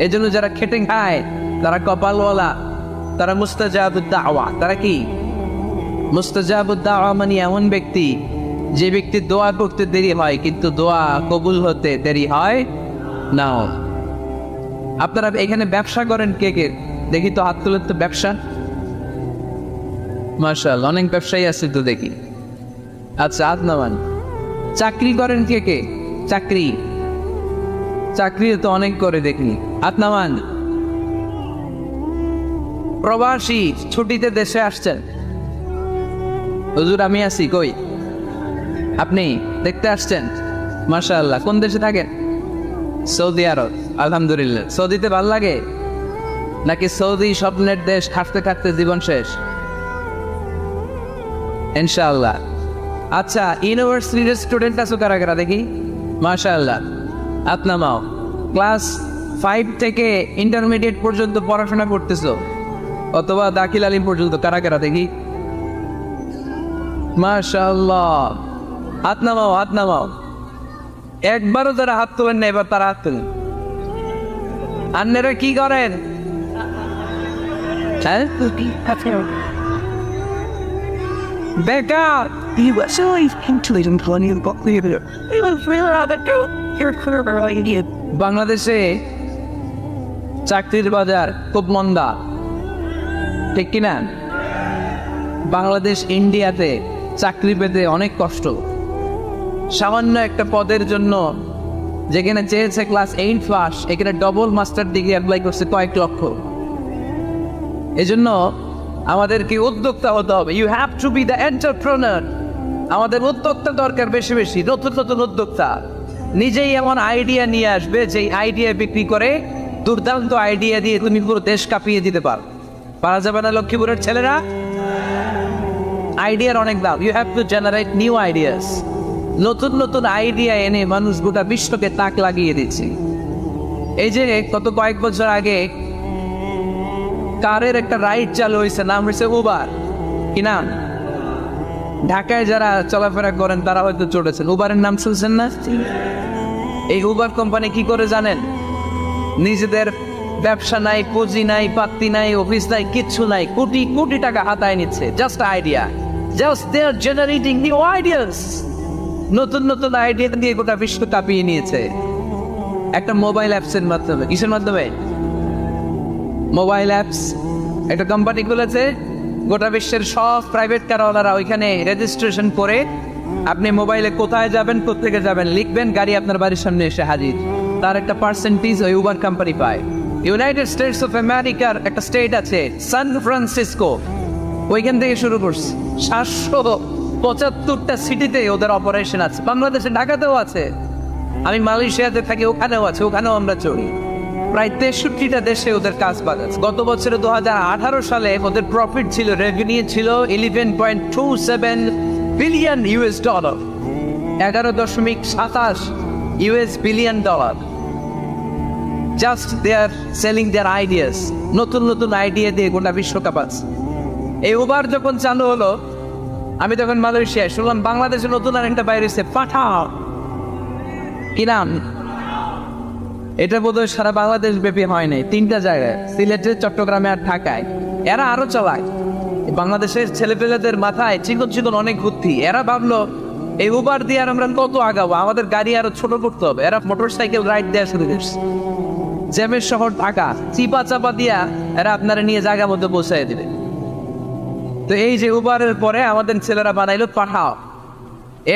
এই জন্য যারা খেটে খায় তারা কপালওয়ালা, তারা মুস্তাজাবুদ দাওয়া। তারা কি? মুস্তাজাবুদ দাওয়া মানে এমন ব্যক্তি যে ব্যক্তি দোয়া করতে দেরি হয় কিন্তু দোয়া কবুল হতে দেরি হয় না। আপনারা এখানে ব্যবসা করেন কে কে? দেখি তো হাত তুলেন তো। ব্যবসা, মাশাআল্লাহ, অনেক ব্যবসায়ী আছে তো দেখি। আচ্ছা, হাত নামান। চাকরি করেন কে কে? চাকরি, চাকরি তো অনেক করে দেখি। হাত নামান। প্রবাসী, ছুটিতে দেশে আসছেন। হুজুর আমি আছি কই? আপনি দেখতে আসছেন? মাশাআল্লাহ। কোন দেশে থাকেন? সৌদি আরব। আলহামদুলিল্লাহ। সৌদিতে ভাল লাগে নাকি সৌদি স্বপ্নের দেশ, খাটতে খাটতে জীবন শেষ? ইনশাআল্লাহ। আচ্ছা, ইউনিভার্সিটির স্টুডেন্ট আছো কারা কারা দেখি? মাশাআল্লাহ। হাত নামাও। ক্লাস 5 থেকে ইন্টারমিডিয়েট পর্যন্ত পড়াশোনা করতেছো, অথবা দাখিল আলিম পর্যন্ত, কারা কারা দেখি? মাশাআল্লাহ। হাত নামাও, হাত নামাও। একবারও যারা হাত তোলেন না এবার তারা হাত তোলেন। আন্নেরা কি করেন? হ্যাঁ, বেকার। বাংলাদেশে চাকরির বাজার খুব মন্দা, ঠিক কিনা? বাংলাদেশ ইন্ডিয়াতে চাকরি পেতে অনেক কষ্ট। সামান্য একটা পদের জন্য যেখানে চেয়েছে ক্লাস 8 পাস, এখানে ডবল মাস্টার ডিগ্রি অ্যাপ্লাই করছে কয়েক লক্ষ। এজন্য আমাদেরকে উদ্যোক্তা হতে হবে। You have to be the entrepreneur. আমাদের উদ্যোক্তা দরকার, বেশি বেশি নতুন নতুন উদ্যোক্তা। নিজেই এমন আইডিয়া নিয়ে আসবে যে আইডিয়া বিক্রি করে দুর্দান্ত আইডিয়া দিয়ে তুমি পুরো দেশ কাঁপিয়ে দিতে পারো। পারা যাবে না লক্ষ্মীপুরের ছেলেরা? আইডিয়ার অনেক দাম। You have to generate new ideas. নতুন নতুন আইডিয়া এনে মানুষ গোটা বিশ্বকে তাক লাগিয়ে দিচ্ছে। এই যে কত কয়েক বছর আগে কারের একটা রাইড চালু হয়েছে, নাম হয়েছে উবার। কি নাম? ঢাকায় যারা চলাফেরা করেন তারা হয়তো চড়েছেন। উবারের নাম শুনছেন না? এই উবার কোম্পানি কি করে জানেন? নিজেদের ব্যবসা নাই, পুঁজি নাই, পাত্তি নাই, অফিস নাই, কিচ্ছু নাই, কোটি কোটি টাকা হাতায় নিচ্ছে। Just idea, just they are generating new ideas. নতুন নতুন আইডিয়া দিয়ে গোটা বিশ্ব কাঁপিয়ে নিয়েছে একটা মোবাইল অ্যাপসের মাধ্যমে। কিসের মাধ্যমে? Mobile apps. একটা কোম্পানি খুলেছে, গোটা বিশ্বের সব প্রাইভেট কারওয়ালারা ওইখানে রেজিস্ট্রেশন করে আপনি মোবাইলে কোথায় যাবেন, কোত্থেকে যাবেন লিখবেন, গাড়ি আপনার বাড়ির সামনে এসে হাজির। তার একটা পার্সেন্টেজ ওই উবার কোম্পানি পায়। ইউনাইটেড স্টেটস অফ আমেরিকার একটা স্টেট আছে সান ফ্রান্সিসকো, ওইখান থেকে শুরু করছে। 775টা সিটিতে ওদের অপারেশন আছে। বাংলাদেশে ঢাকাতেও আছে। আমি মালয়েশিয়াতে থাকি, ওখানেও আছে, ওখানেও আমরা চলি। প্রায় 63টা দেশে ওদের কাজ বাজ। গত বছরে 2018 সালে ওদের প্রফিট ছিল, রেভিনিউ ছিল $11.27 billion. 11.27 billion dollar. Just they are selling their ideas. নতুন নতুন আইডিয়া দিয়ে গোটা বিশ্বকাপ আছে। এই উবার যখন চালু হলো আমি তখন মালয়েশিয়ায় শুনলাম বাংলাদেশে নতুন আর একটা বাইরে এসেছে পাঠাও। কি নাম? এটা বোধহয় সারা বাংলাদেশ ব্যাপী হয় নাই, 3টা জায়গায়, সিলেটে, চট্টগ্রামে আর ঢাকায়। এরা আরো চালায়। বাংলাদেশের ছেলেপেলেদের মাথায় চিকন চিকন অনেক বুদ্ধি। এরা ভাবলো এই উবার দিয়ে আর আমরা কত আগাবো, আমাদের গাড়ি আরো ছোট করতে হবে। এরা মোটরসাইকেল রাইড দেওয়া শুরু করছে। জ্যামের শহর ঢাকা, চিপা চাপা দিয়া এরা আপনারা নিয়ে জায়গার মধ্যে পৌঁছায় দিবে। তো এই যে উবারের পরে আমাদের ছেলেরা বানাইলো পাঠাও।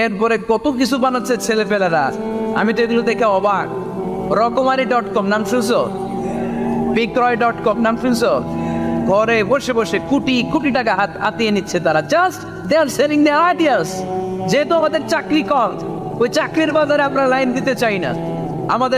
এরপরে কত কিছু বানাচ্ছে ছেলেপেলেরা, আমি তো এগুলো দেখে অবাক। রকমারি.com নাম শুনছো? বিক্রয়.com নাম শুনছো? ঘরে বসে বসে কোটি কোটি টাকা হাতিয়ে নিচ্ছে তারা, just they are selling their ideas. যেহেতু আমাদের চাকরি কম, ওই চাকরির বাজারে আমরা লাইন দিতে চাই না। আমাদের